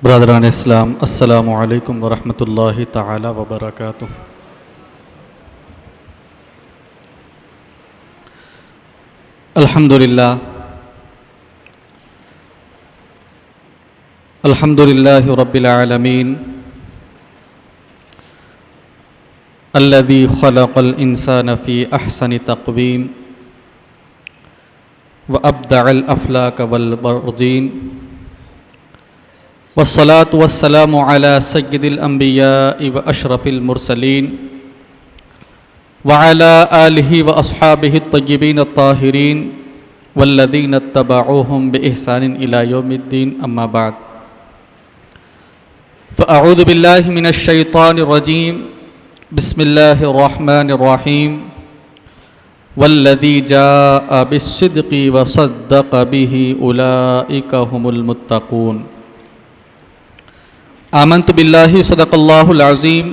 برادران اسلام، السلام علیکم ورحمۃ اللہ تعالی وبرکاتہ۔ الحمدللہ رب العالمین الذی خلق الانسان فی احسن تقویم وابدع الافلاک والبرزین والصلاة والسلام على سید الانبیاء واشرف المرسلین وعلى آلہ واصحابہ الطیبین الطاہرین والذین اتبعوہم بإحسان الی یوم الدین، اما بعد فاعوذ باللہ من الشیطان الرجیم، بسم اللہ الرحمن الرحیم، والذی جاء بالصدق وصدق به اولئک هم المتقون۔ آمنت باللہ صدق اللہ العظیم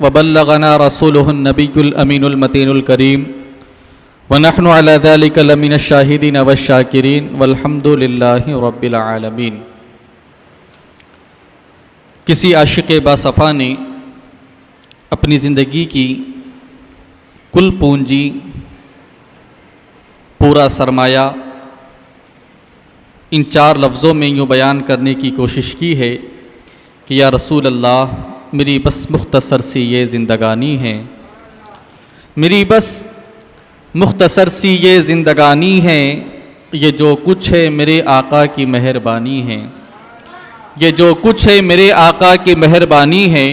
وبلغنا رسولہ النبی الامین المتین الکریم ونحن علی ذلک لمن الشاہدین والشاکرین والحمد للہ رب العالمین۔ کسی عاشق باصفا نے اپنی زندگی کی کل پونجی، پورا سرمایہ ان چار لفظوں میں یوں بیان کرنے کی کوشش کی ہے کہ یا رسول اللہ، میری بس مختصر سی یہ زندگانی ہے، میری بس مختصر سی یہ زندگانی ہے، یہ جو کچھ ہے میرے آقا کی مہربانی ہے، یہ جو کچھ ہے میرے آقا کی مہربانی ہے،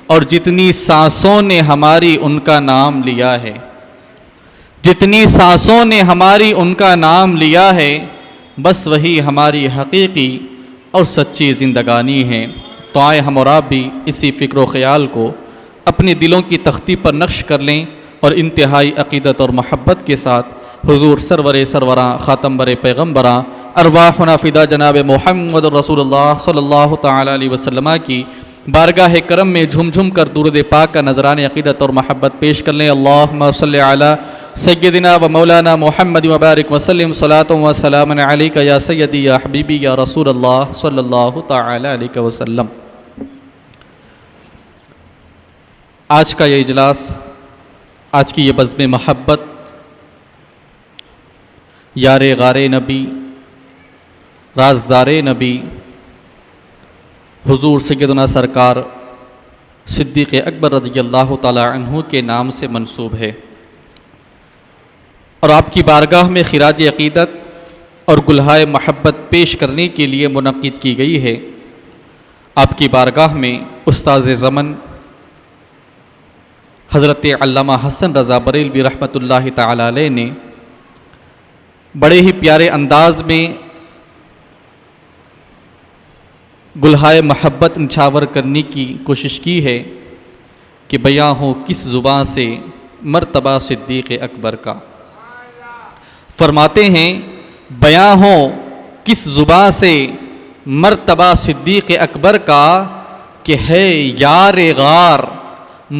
اور جتنی سانسوں نے ہماری ان کا نام لیا ہے، جتنی سانسوں نے ہماری ان کا نام لیا ہے، بس وہی ہماری حقیقی اور سچی زندگانی ہے۔ تو آئے ہم اور آپ بھی اسی فکر و خیال کو اپنے دلوں کی تختی پر نقش کر لیں اور انتہائی عقیدت اور محبت کے ساتھ حضور سرور سروراں خاتم بر پیغمبراں ارواحنا فدا جناب محمد رسول اللہ صلی اللہ تعالی علیہ وسلم کی بارگاہ کرم میں جھم جھم کر درود پاک کا نذران عقیدت اور محبت پیش کر لیں۔ اللہم صلی علی سیدنا و مولانا محمد وبارک وسلم، صلاۃ و سلام علیک یا سیدی یا حبیبی یا رسول اللہ صلی اللہ تعالی علیہ وسلم۔ آج کا یہ اجلاس، آج کی یہ بزم محبت یار غار نبی، رازدار نبی حضور سیدنا سرکار صدیق اکبر رضی اللہ تعالی عنہ کے نام سے منسوب ہے، اور آپ کی بارگاہ میں خراج عقیدت اور گلہائے محبت پیش کرنے کے لیے منعقد کی گئی ہے۔ آپ کی بارگاہ میں استاذ زمن حضرت علامہ حسن رضا بریلوی رحمۃ اللہ تعالی علیہ نے بڑے ہی پیارے انداز میں گلہائے محبت نچھاور کرنے کی کوشش کی ہے کہ بیاں ہو کس زباں سے مرتبہ صدیق اکبر کا۔ فرماتے ہیں بیاں ہو کس زباں سے مرتبہ صدیق اکبر کا، کہ ہے یار غار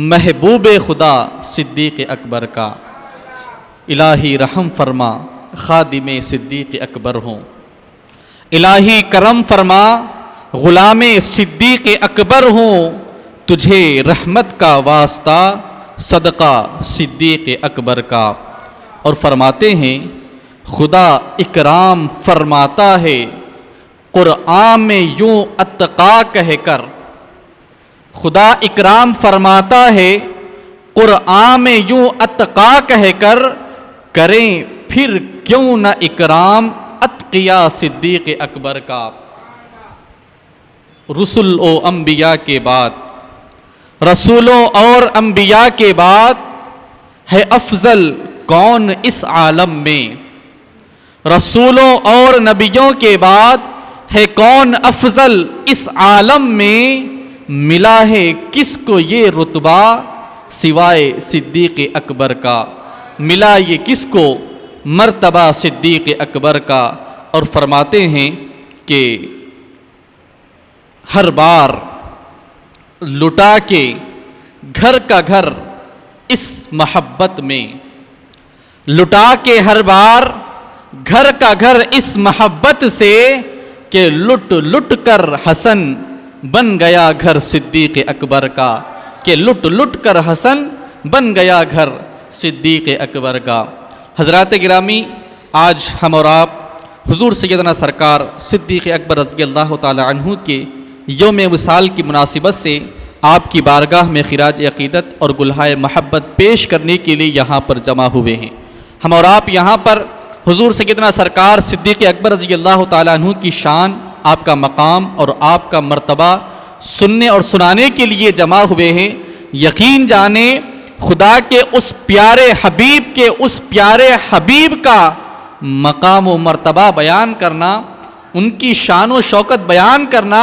محبوب خدا صدیق اکبر کا۔ الہی رحم فرما خادم صدیق اکبر ہوں، الہی کرم فرما غلام صدیق اکبر ہوں، تجھے رحمت کا واسطہ صدقہ صدیق اکبر کا۔ اور فرماتے ہیں خدا اکرام فرماتا ہے قرآن میں یوں اتقا کہہ کر، خدا اکرام فرماتا ہے قرآن میں یوں اتقا کہہ کر، کریں پھر کیوں نہ اکرام اتقیا صدیق اکبر کا۔ رسول و انبیاء کے بعد، رسولوں اور انبیاء کے بعد ہے افضل کون اس عالم میں، رسولوں اور نبیوں کے بعد ہے کون افضل اس عالم میں، ملا ہے کس کو یہ رتبہ سوائے صدیق اکبر کا، ملا یہ کس کو مرتبہ صدیق اکبر کا۔ اور فرماتے ہیں کہ ہر بار لٹا کے گھر کا گھر اس محبت میں، لٹا کے ہر بار گھر کا گھر اس محبت سے، کہ لٹ لٹ کر حسن بن گیا گھر صدیق اکبر کا، کہ لٹ لٹ کر حسن بن گیا گھر صدیق اکبر کا۔ حضرات گرامی، آج ہم اور آپ حضور سیدنا سرکار صدیق اکبر رضی اللہ تعالی عنہ کے یوم وصال کی مناسبت سے آپ کی بارگاہ میں خراج عقیدت اور گلہائے محبت پیش کرنے کے لیے یہاں پر جمع ہوئے ہیں۔ ہم اور آپ یہاں پر حضور سیدنا سرکار صدیق اکبر رضی اللہ تعالی عنہ کی شان، آپ کا مقام اور آپ کا مرتبہ سننے اور سنانے کے لیے جمع ہوئے ہیں۔ یقین جانیں، خدا کے اس پیارے حبیب کا مقام و مرتبہ بیان کرنا، ان کی شان و شوکت بیان کرنا،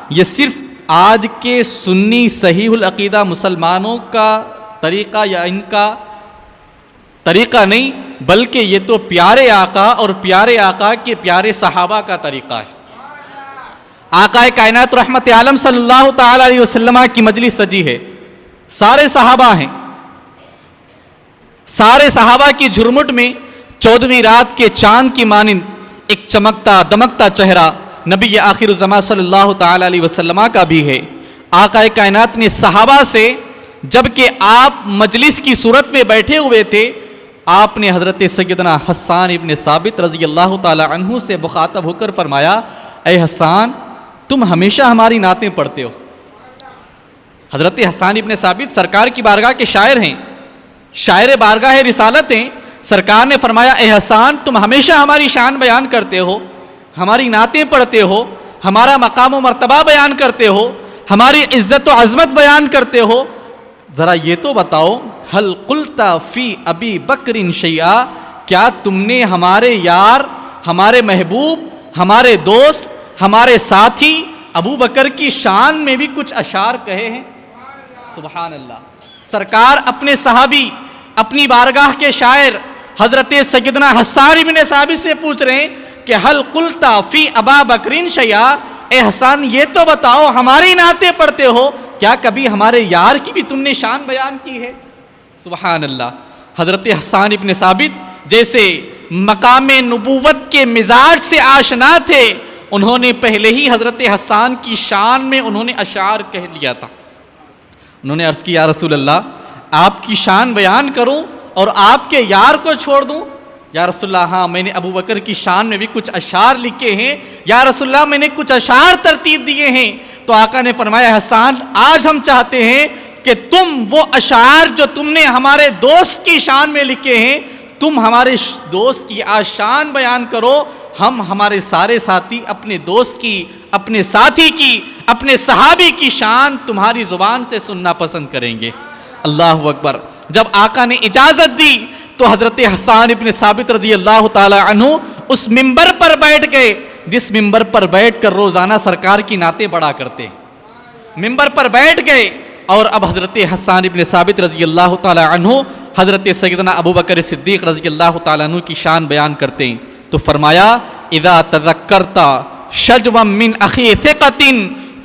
یہ صرف آج کے سنی صحیح العقیدہ مسلمانوں کا طریقہ یا ان کا طریقہ نہیں، بلکہ یہ تو پیارے آقا اور پیارے آقا کے پیارے صحابہ کا طریقہ ہے۔ آقا کائنات رحمت عالم صلی اللہ تعالی علیہ وسلم کی مجلس سجی ہے، سارے صحابہ ہیں، سارے صحابہ کی جھرمٹ میں 14ویں رات کے چاند کی مانند ایک چمکتا دمکتا چہرہ نبی آخر الزمان صلی اللہ تعالی علیہ وسلم کا بھی ہے۔ آقا کائنات نے صحابہ سے، جبکہ آپ مجلس کی صورت میں بیٹھے ہوئے تھے، آپ نے حضرت سیدنا حسان ابن ثابت رضی اللہ تعالی عنہ سے مخاطب ہو کر فرمایا، اے حسان، تم ہمیشہ ہماری نعتیں پڑھتے ہو۔ حضرت حسان ابن ثابت سرکار کی بارگاہ کے شاعر ہیں، شاعر بارگاہ رسالت ہیں۔ سرکار نے فرمایا، اے حسان، تم ہمیشہ ہماری شان بیان کرتے ہو، ہماری نعتیں پڑھتے ہو، ہمارا مقام و مرتبہ بیان کرتے ہو، ہماری عزت و عظمت بیان کرتے ہو، ذرا یہ تو بتاؤ، ہل قلت فی ابی بکر شیئا، کیا تم نے ہمارے یار، ہمارے محبوب، ہمارے دوست، ہمارے ساتھی ابو بکر کی شان میں بھی کچھ اشعار کہے ہیں؟ سبحان اللہ۔ سرکار اپنے صحابی، اپنی بارگاہ کے شاعر حضرت سیدنا حسان ابن ثابت سے پوچھ رہے ہیں کہ ہل قلت فی ابا بکر شیئا، اے حسان یہ تو بتاؤ، ہماری نعتیں پڑھتے ہو، کیا کبھی ہمارے یار کی بھی تم نے شان بیان کی ہے؟ سبحان اللہ۔ حضرت حسان ابن ثابت جیسے مقام نبوت کے مزاج سے آشنا تھے، انہوں نے پہلے ہی حضرت حسان کی شان میں انہوں نے اشعار کہہ لیا تھا۔ انہوں نے عرض کیا، یا رسول اللہ، آپ کی شان بیان کروں اور آپ کے یار کو چھوڑ دوں؟ یا رسول اللہ، ہاں، میں نے ابو بکر کی شان میں بھی کچھ اشعار لکھے ہیں، یا رسول اللہ میں نے کچھ اشعار ترتیب دیے ہیں۔ تو آقا نے فرمایا، حسان، آج ہم چاہتے ہیں کہ تم وہ اشعار جو تم نے ہمارے دوست کی شان میں لکھے ہیں، تم ہمارے دوست کی آج شان بیان کرو، ہم ہمارے سارے ساتھی اپنے دوست کی، اپنے ساتھی کی، اپنے صحابی کی شان تمہاری زبان سے سننا پسند کریں گے۔ اللہ اکبر۔ جب آقا نے اجازت دی تو حضرت حسان ابن ثابت رضی اللہ تعالی عنہ اس منبر پر بیٹھ گئے جس منبر پر بیٹھ کر روزانہ سرکار کی نعتیں پڑھا کرتے۔ منبر پر بیٹھ گئے اور اب حضرت حسان ابن ثابت رضی اللہ تعالی عنہ حضرت سیدنا ابو بکر صدیق رضی اللہ تعالی عنہ کی شان بیان کرتے ہیں۔ تو فرمایا، اذا تذکرت شجوا من اخی ثقۃ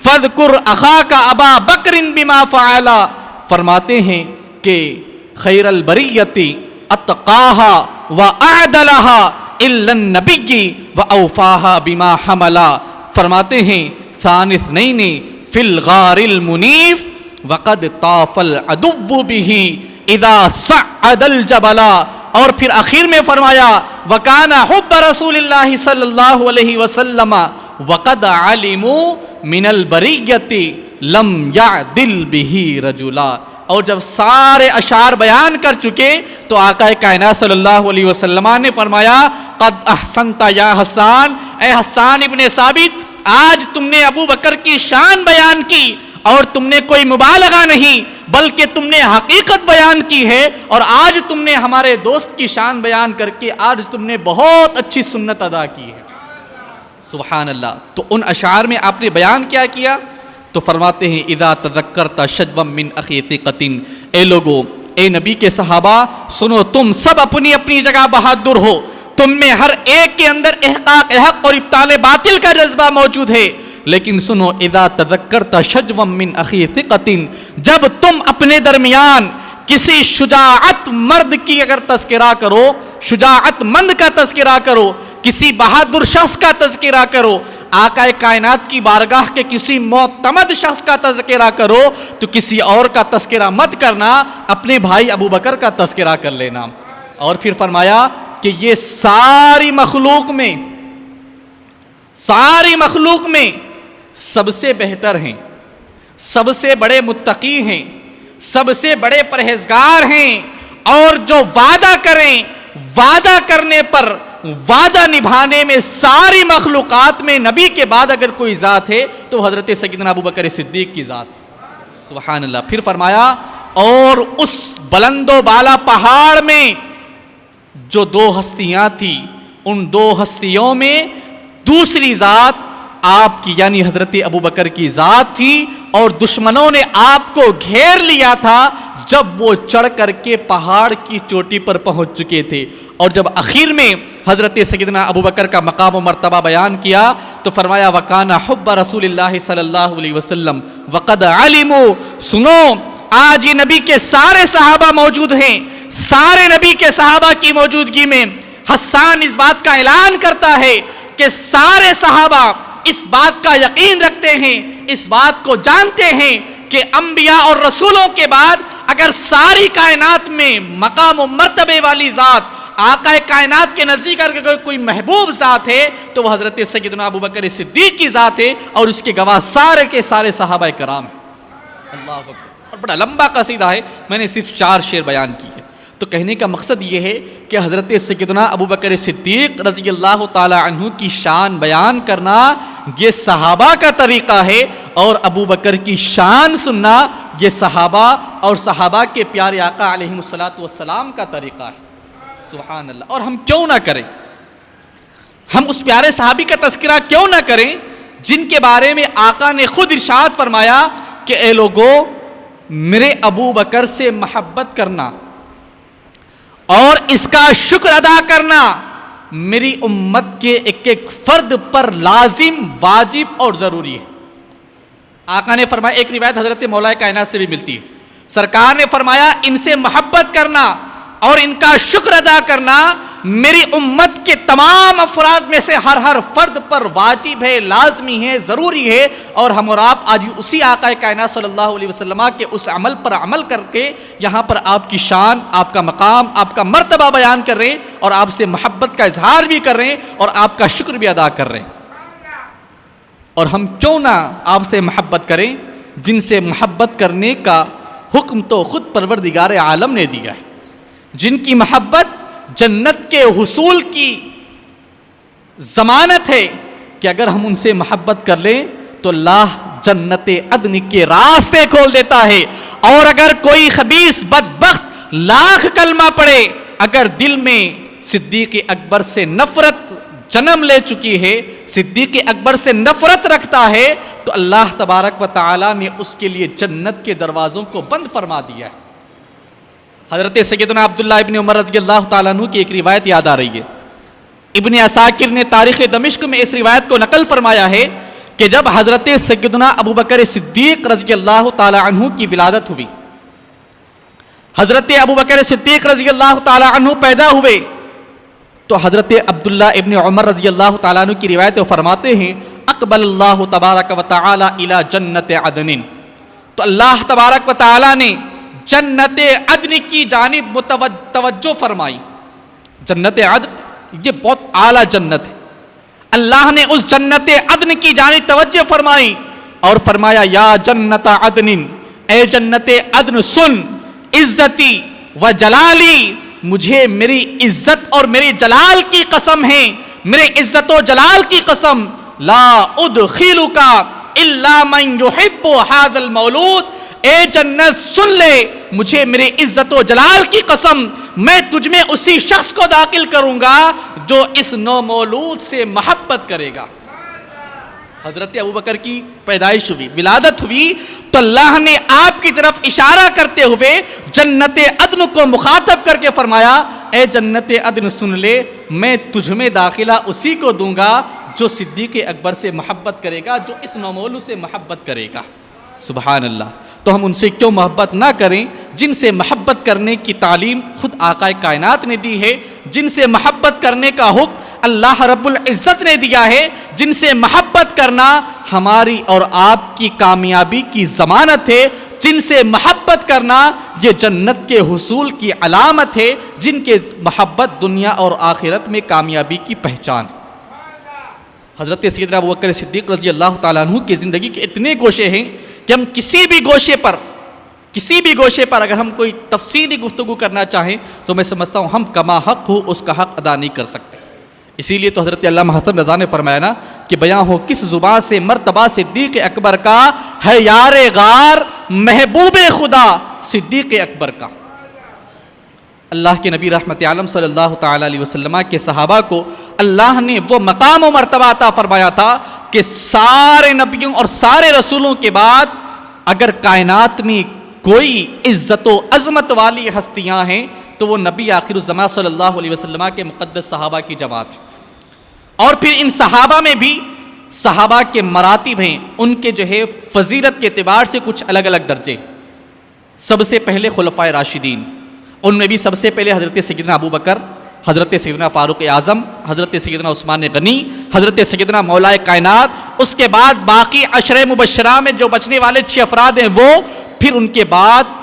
فاذکر اخاک ابا بکر بما فعل۔ فرماتے ہیں کہ خیر البریۃ اتقاها واعدلها الا النبی واوفاها بما حمل۔ فرماتے ہیں، ثانی اثنین فی الغار المنیف وقد طاف العدو به اذا صعد الجبل۔ اور پھر آخر میں فرمایا، وَكَانَ حُبَّ رَسُولِ اللَّهِ صلی اللہ علیہ وسلم وَقَدْ عَلِمُوا مِنَ الْبَرِيَّةِ لَمْ يَعْدِلْ بِهِ رَجُلًا۔ اور جب سارے اشعار بیان کر چکے تو آقا کائنات صلی اللہ علیہ وسلم نے فرمایا، قد احسنت یا حسان، اے حسان ابن ثابت، آج تم نے ابو بکر کی شان بیان کی اور تم نے کوئی مبالغہ نہیں بلکہ تم نے حقیقت بیان کی ہے، اور آج تم نے ہمارے دوست کی شان بیان کر کے آج تم نے بہت اچھی سنت ادا کی ہے۔ سبحان اللہ۔ تو ان اشعار میں آپ نے بیان کیا کیا؟ تو فرماتے ہیں، اذا تذکرت شجوا من اخی ثقۃ، اے لوگو، اے نبی کے صحابہ، سنو، تم سب اپنی اپنی جگہ بہادر ہو، تم میں ہر ایک کے اندر احقاق حق اور ابطال باطل کا جذبہ موجود ہے، لیکن سنو، اذا تذکرت شجوا من اخی ثقۃ، جب تم اپنے درمیان کسی شجاعت مرد کی اگر تذکرہ کرو، شجاعت مند کا تذکرہ کرو، کسی بہادر شخص کا تذکرہ کرو، آقا کائنات کی بارگاہ کے کسی معتمد شخص کا تذکرہ کرو تو کسی اور کا تذکرہ مت کرنا، اپنے بھائی ابو بکر کا تذکرہ کر لینا۔ اور پھر فرمایا کہ یہ ساری مخلوق میں سب سے بہتر ہیں، سب سے بڑے متقی ہیں، سب سے بڑے پرہیزگار ہیں، اور جو وعدہ کریں، وعدہ کرنے پر وعدہ نبھانے میں ساری مخلوقات میں نبی کے بعد اگر کوئی ذات ہے تو حضرت سیدنا ابو بکر صدیق کی ذات ہے۔ سبحان اللہ۔ پھر فرمایا اور اس بلند و بالا پہاڑ میں جو دو ہستیاں تھی، ان دو ہستیوں میں دوسری ذات آپ کی یعنی حضرت ابو بکر کی ذات تھی، اور دشمنوں نے آپ کو گھیر لیا تھا جب وہ چڑھ کر کے پہاڑ کی چوٹی پر پہنچ چکے تھے، اور جب اخیر میں حضرت سیدنا ابو بکر کا مقام و مرتبہ بیان کیا تو فرمایا وَكَانَ حُبَّ رسول اللہ صلی اللہ علیہ وسلم وَقَدْ عَلِمُوا، سنو آج یہ نبی کے سارے صحابہ موجود ہیں، سارے نبی کے صحابہ کی موجودگی میں حسان اس بات کا اعلان کرتا ہے کہ سارے صحابہ اس بات کا یقین رکھتے ہیں، اس بات کو جانتے ہیں کہ انبیاء اور رسولوں کے بعد اگر ساری کائنات میں مقام و مرتبے والی ذات آقا کائنات کے نزدیک اگر کوئی محبوب ذات ہے تو وہ حضرت سیدنا ابو بکر صدیق کی ذات ہے، اور اس کے گواہ سارے کے سارے صحابہ کرام ہیں۔ اللہ اکبر۔ اور بڑا لمبا قصیدہ ہے، میں نے صرف 4 شعر بیان کیے۔ تو کہنے کا مقصد یہ ہے کہ حضرت سیدنا ابو بکر صدیق رضی اللہ تعالی عنہ کی شان بیان کرنا یہ صحابہ کا طریقہ ہے، اور ابو بکر کی شان سننا یہ صحابہ اور صحابہ کے پیارے آقا علیہ السلام کا طریقہ ہے۔ سبحان اللہ۔ اور ہم کیوں نہ کریں، ہم اس پیارے صحابی کا تذکرہ کیوں نہ کریں جن کے بارے میں آقا نے خود ارشاد فرمایا کہ اے لوگو میرے ابو بکر سے محبت کرنا اور اس کا شکر ادا کرنا میری امت کے ایک ایک فرد پر لازم، واجب اور ضروری ہے۔ آقا نے فرمایا، ایک روایت حضرت مولا کائنات سے بھی ملتی ہے، سرکار نے فرمایا ان سے محبت کرنا اور ان کا شکر ادا کرنا میری امت کے تمام افراد میں سے ہر فرد پر واجب ہے، لازمی ہے، ضروری ہے، اور ہم اور آپ آج اسی آقا کائنات صلی اللہ علیہ وسلم کے اس عمل پر عمل کر کے یہاں پر آپ کی شان، آپ کا مقام، آپ کا مرتبہ بیان کر رہے ہیں، اور آپ سے محبت کا اظہار بھی کر رہے ہیں اور آپ کا شکر بھی ادا کر رہے ہیں۔ اور ہم کیوں نہ آپ سے محبت کریں جن سے محبت کرنے کا حکم تو خود پروردگار عالم نے دیا ہے، جن کی محبت جنت کے حصول کی ضمانت ہے کہ اگر ہم ان سے محبت کر لیں تو اللہ جنت عدن کے راستے کھول دیتا ہے، اور اگر کوئی خبیث بدبخت لاکھ کلمہ پڑھے اگر دل میں صدیق اکبر سے نفرت جنم لے چکی ہے، صدیق اکبر سے نفرت رکھتا ہے، تو اللہ تبارک و تعالی نے اس کے لیے جنت کے دروازوں کو بند فرما دیا ہے۔ حضرت سیدنا عبداللہ ابن عمر رضی اللہ تعالیٰ عنہ کی ایک روایت یاد آ رہی ہے۔ ابن عساکر نے تاریخ دمشق میں اس روایت کو نقل فرمایا ہے کہ جب حضرت سیدنا ابو بکر صدیق رضی اللہ تعالیٰ عنہ کی ولادت ہوئی، حضرت ابو بکر صدیق رضی اللہ تعالیٰ عنہ پیدا ہوئے، تو حضرت عبداللہ ابن عمر رضی اللہ تعالیٰ عنہ کی روایت فرماتے ہیں اقبل اللہ تبارک و تعالی الی جنت عدن، تو اللہ تبارک و تعالی نے جنت عدن کی جانب توجہ فرمائی۔ جنت عدن یہ بہت اعلیٰ جنت ہے، اللہ نے اس جنت عدن کی جانب توجہ فرمائی اور فرمایا یا جنت عدن، اے جنت عدن سن، عزتی و جلالی، مجھے میری عزت اور میری جلال کی قسم ہے، میرے عزت و جلال کی قسم، لا ادخلک الا من یحب ھذا المولود، اے جنت سن لے، مجھے میرے عزت و جلال کی قسم، میں تجھ میں اسی شخص کو داخل کروں گا جو اس نومولود سے محبت کرے گا۔ حضرت ابوبکر کی پیدائش ہوئی، ولادت ہوئی، تو اللہ نے آپ کی طرف اشارہ کرتے ہوئے جنت عدن کو مخاطب کر کے فرمایا اے جنت عدن سن لے، میں تجھ میں داخلہ اسی کو دوں گا جو صدیق اکبر سے محبت کرے گا، جو اس نومولود سے محبت کرے گا۔ سبحان اللہ۔ تو ہم ان سے کیوں محبت نہ کریں جن سے محبت کرنے کی تعلیم خود آقا کائنات نے دی ہے، جن سے محبت کرنے کا حکم اللہ رب العزت نے دیا ہے، جن سے محبت کرنا ہماری اور آپ کی کامیابی کی ضمانت ہے، جن سے محبت کرنا یہ جنت کے حصول کی علامت ہے، جن کے محبت دنیا اور آخرت میں کامیابی کی پہچان۔ حضرت سیدنا ابوبکر صدیق رضی اللہ تعالیٰ عنہ کی زندگی کے اتنے گوشے ہیں کہ ہم کسی بھی گوشے پر اگر ہم کوئی تفصیلی گفتگو کرنا چاہیں تو میں سمجھتا ہوں ہم کما حق ہو اس کا حق ادا نہیں کر سکتے۔ اسی لیے تو حضرت علامہ حسن رضا نے فرمایا نا کہ بیاں ہو کس زبان سے مرتبہ صدیق اکبر کا، ہے یار غار محبوب خدا صدیق اکبر کا۔ اللہ کے نبی رحمت عالم صلی اللہ تعالی علیہ وسلم کے صحابہ کو اللہ نے وہ مقام و مرتبہ عطا فرمایا تھا کہ سارے نبیوں اور سارے رسولوں کے بعد اگر کائنات میں کوئی عزت و عظمت والی ہستیاں ہیں تو وہ نبی آخر الزمان صلی اللہ علیہ وسلم کے مقدس صحابہ کی جماعت ہے۔ اور پھر ان صحابہ میں بھی صحابہ کے مراتب ہیں، ان کے جو ہے فضیلت کے اعتبار سے کچھ الگ الگ درجے۔ سب سے پہلے خلفائے راشدین، ان میں بھی سب سے پہلے حضرت سیدنا ابو بکر، حضرت سیدنا فاروق اعظم، حضرت سیدنا عثمان غنی، حضرت سیدنا مولا کائنات، اس کے بعد باقی عشرہ مبشرہ میں جو بچنے والے 6 افراد ہیں وہ، پھر ان کے بعد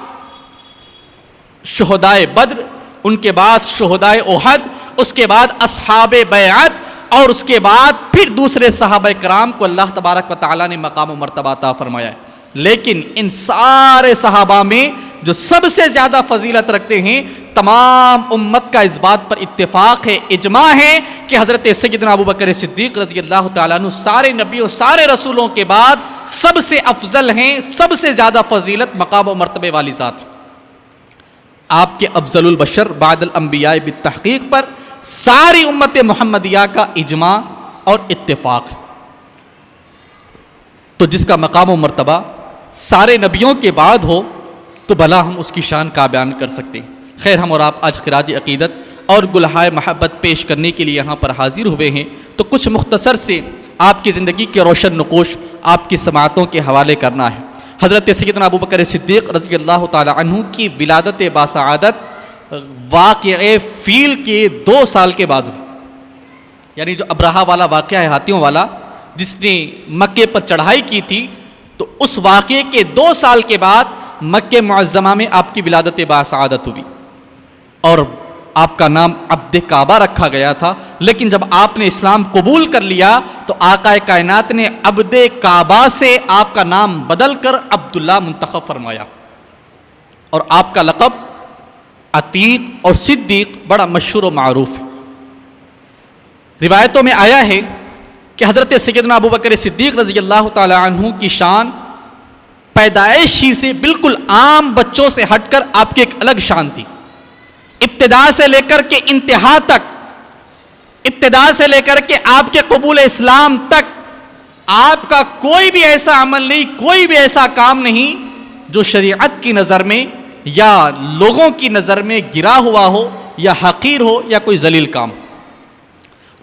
شہدائے بدر، ان کے بعد شہدائے احد، اس کے بعد اصحاب بیعت، اور اس کے بعد پھر دوسرے صحابہ کرام کو اللہ تبارک و تعالیٰ نے مقام و مرتبہ عطا فرمایا ہے۔ لیکن ان سارے صحابہ میں جو سب سے زیادہ فضیلت رکھتے ہیں، تمام امت کا اس بات پر اتفاق ہے، اجماع ہے کہ حضرت سیدنا ابوبکر صدیق رضی اللہ تعالیٰ عنہ سارے نبیوں سارے رسولوں کے بعد سب سے افضل ہیں، سب سے زیادہ فضیلت مقام و مرتبے والی ذات۔ آپ کے افضل البشر بعد الانبیاء بالتحقیق پر ساری امت محمدیہ کا اجماع اور اتفاق ہے۔ تو جس کا مقام و مرتبہ سارے نبیوں کے بعد ہو تو بھلا ہم اس کی شان کا بیان کر سکتے ہیں۔ خیر، ہم اور آپ آج خراج عقیدت اور گلہائے محبت پیش کرنے کے لیے یہاں پر حاضر ہوئے ہیں، تو کچھ مختصر سے آپ کی زندگی کے روشن نقوش آپ کی سماعتوں کے حوالے کرنا ہے۔ حضرت سیدنا ابوبکر صدیق رضی اللہ تعالی عنہ کی ولادت باسعادت واقعہ فیل کے 2 سال کے بعد ہوئی، یعنی جو ابرہہ والا واقعہ ہے، ہاتھیوں والا، جس نے مکے پر چڑھائی کی تھی، تو اس واقعے کے 2 سال کے بعد مکہ معظمہ میں آپ کی ولادت باسعادت ہوئی، اور آپ کا نام عبد کعبہ رکھا گیا تھا۔ لیکن جب آپ نے اسلام قبول کر لیا تو آقا کائنات نے عبد کعبہ سے آپ کا نام بدل کر عبداللہ منتخب فرمایا، اور آپ کا لقب عتیق اور صدیق بڑا مشہور و معروف ہے۔ روایتوں میں آیا ہے کہ حضرت سیدنا ابوبکر صدیق رضی اللہ تعالی عنہ کی شان پیدائش ہی سے بالکل عام بچوں سے ہٹ کر آپ کی ایک الگ شان تھی۔ ابتدا سے لے کر کے انتہا تک، ابتدا سے لے کر کے آپ کے قبول اسلام تک، آپ کا کوئی بھی ایسا عمل نہیں، کوئی بھی ایسا کام نہیں جو شریعت کی نظر میں یا لوگوں کی نظر میں گرا ہوا ہو یا حقیر ہو یا کوئی ذلیل کام،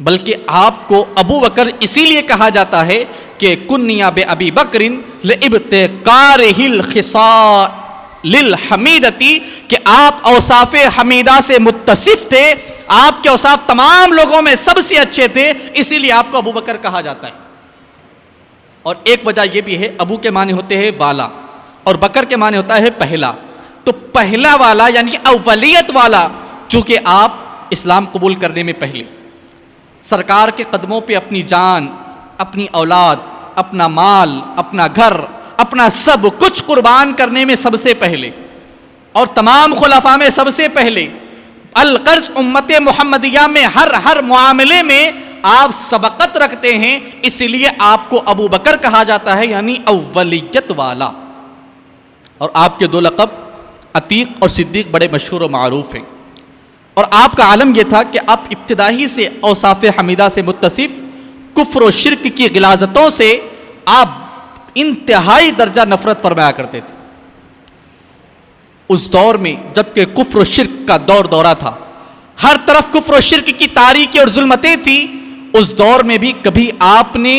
بلکہ آپ کو ابو بکر اسی لیے کہا جاتا ہے کہ کنیا بأبی بکر لابتکارہ الخصال الحمیدتی، کہ آپ اوصاف حمیدہ سے متصف تھے، آپ کے اوصاف تمام لوگوں میں سب سے اچھے تھے، اسی لیے آپ کو ابو بکر کہا جاتا ہے۔ اور ایک وجہ یہ بھی ہے، ابو کے معنی ہوتے ہیں والا اور بکر کے معنی ہوتا ہے پہلا، تو پہلا والا یعنی اولیت والا، چونکہ آپ اسلام قبول کرنے میں پہلے سرکار کے قدموں پہ اپنی جان، اپنی اولاد، اپنا مال، اپنا گھر، اپنا سب کچھ قربان کرنے میں سب سے پہلے، اور تمام خلفاء میں سب سے پہلے، القرض امت محمدیہ میں ہر معاملے میں آپ سبقت رکھتے ہیں، اس لیے آپ کو ابو بکر کہا جاتا ہے، یعنی اولیت والا۔ اور آپ کے 2 لقب عتیق اور صدیق بڑے مشہور و معروف ہیں، اور آپ کا عالم یہ تھا کہ آپ ابتدائی سے اوصاف حمیدہ سے متصف، کفر و شرک کی غلاظتوں سے آپ انتہائی درجہ نفرت فرمایا کرتے تھے۔ اس دور میں جبکہ کفر و شرک کا دورہ تھا، ہر طرف کفر و شرک کی تاریکی اور ظلمتیں تھی، اس دور میں بھی کبھی آپ نے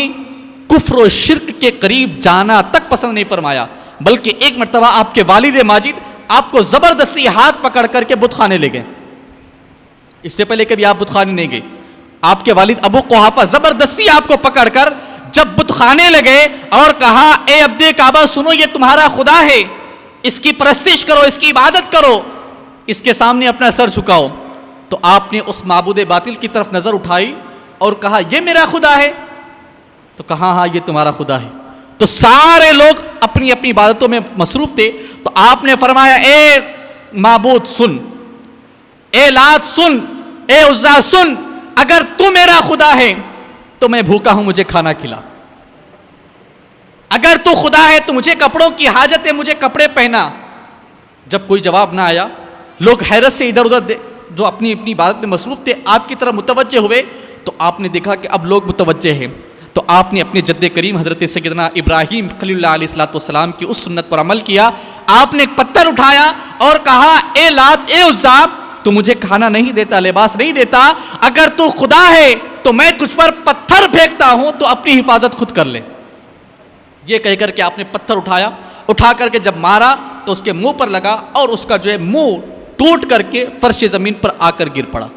کفر و شرک کے قریب جانا تک پسند نہیں فرمایا، بلکہ ایک مرتبہ آپ کے والد ماجد آپ کو زبردستی ہاتھ پکڑ کر کے بت خانے لے گئے۔ اس سے پہلے کبھی آپ بت خانے نہیں گئے، آپ کے والد ابو قحافہ زبردستی آپ کو پکڑ کر جب بت خانے لگے اور کہا اے عبد کعبہ سنو یہ تمہارا خدا ہے، اس کی پرستش کرو، اس کی عبادت کرو، اس کے سامنے اپنا سر جھکاؤ، تو آپ نے اس معبود باطل کی طرف نظر اٹھائی اور کہا یہ میرا خدا ہے؟ تو کہا ہاں یہ تمہارا خدا ہے۔ تو سارے لوگ اپنی اپنی عبادتوں میں مصروف تھے، تو آپ نے فرمایا اے معبود سن، اے لات سن، اے عزا سن، اگر تو میرا خدا ہے تو میں بھوکا ہوں، مجھے کھانا کھلا، اگر تو خدا ہے تو مجھے کپڑوں کی حاجت ہے، مجھے کپڑے پہنا۔ جب کوئی جواب نہ آیا، لوگ حیرت سے ادھر ادھر جو اپنی اپنی عبادت میں مصروف تھے آپ کی طرف متوجہ ہوئے، تو آپ نے دیکھا کہ اب لوگ متوجہ ہیں، تو آپ نے اپنے جد کریم حضرت سیدنا ابراہیم خلیل اللہ علیہ السلام کی اس سنت پر عمل کیا۔ آپ نے ایک پتھر اٹھایا اور کہا اے لات، اے عزا، تو مجھے کھانا نہیں دیتا، لباس نہیں دیتا، اگر تو خدا ہے تو میں تجھ پر پتھر پھینکتا ہوں، تو اپنی حفاظت خود کر لے۔ یہ کہہ کر کے آپ نے پتھر اٹھایا، اٹھا کر کے جب مارا تو اس کے منہ پر لگا اور اس کا جو ہے منہ ٹوٹ کر کے فرش زمین پر آ کر گر پڑا۔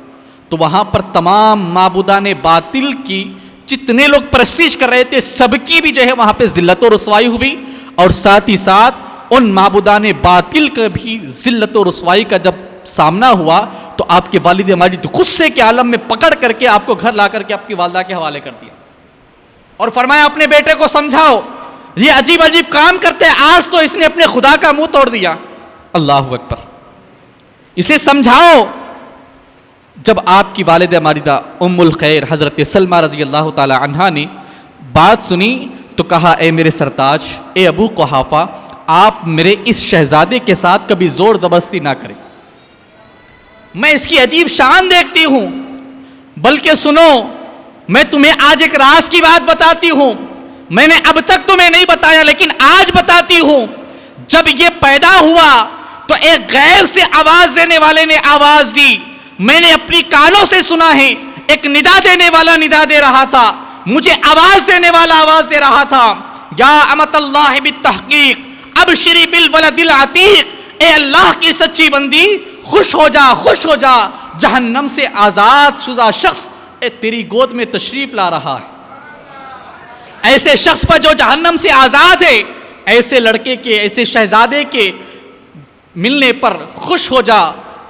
تو وہاں پر تمام معبودان باطل کی جتنے لوگ پرستش کر رہے تھے سب کی بھی جو ہے وہاں پہ ذلت و رسوائی ہوئی، اور ساتھ ہی ساتھ ان معبودان باطل کا بھی ذلت و رسوائی کا جب سامنا ہوا تو آپ کے والد ماجد غصے کے عالم میں پکڑ کر کے آپ کو گھر لا کر کے آپ کی والدہ کے حوالے کر دیا اور فرمایا اپنے بیٹے کو سمجھاؤ، یہ عجیب عجیب کام کرتے ہیں، آج تو اس نے اپنے خدا کا منہ توڑ دیا۔ اللہ اکبر، اسے سمجھاؤ۔ جب آپ کی والدہ ماجدہ ام الخیر حضرت سلمہ رضی اللہ تعالی عنہا نے بات سنی تو کہا اے میرے سرتاج، اے ابو قحافہ، آپ میرے اس شہزادے کے ساتھ کبھی زور زبردستی نہ کریں، میں اس کی عجیب شان دیکھتی ہوں، بلکہ سنو میں تمہیں آج ایک راز کی بات بتاتی ہوں، میں نے اب تک تمہیں نہیں بتایا لیکن آج بتاتی ہوں۔ جب یہ پیدا ہوا تو ایک غیب سے آواز دینے والے نے آواز دی، میں نے اپنی کانوں سے سنا ہے، ایک ندا دینے والا ندا دے رہا تھا، مجھے آواز دینے والا آواز دے رہا تھا، یا امت اللہ بالتحقیق ابشری بالولد العتیق، اے اللہ کی سچی بندی خوش ہو جا، خوش ہو جا، جہنم سے آزاد شدہ شخص اے تیری گود میں تشریف لا رہا ہے۔ ایسے شخص پر جو جہنم سے آزاد ہے، ایسے لڑکے کے، ایسے شہزادے کے ملنے پر خوش ہو جا،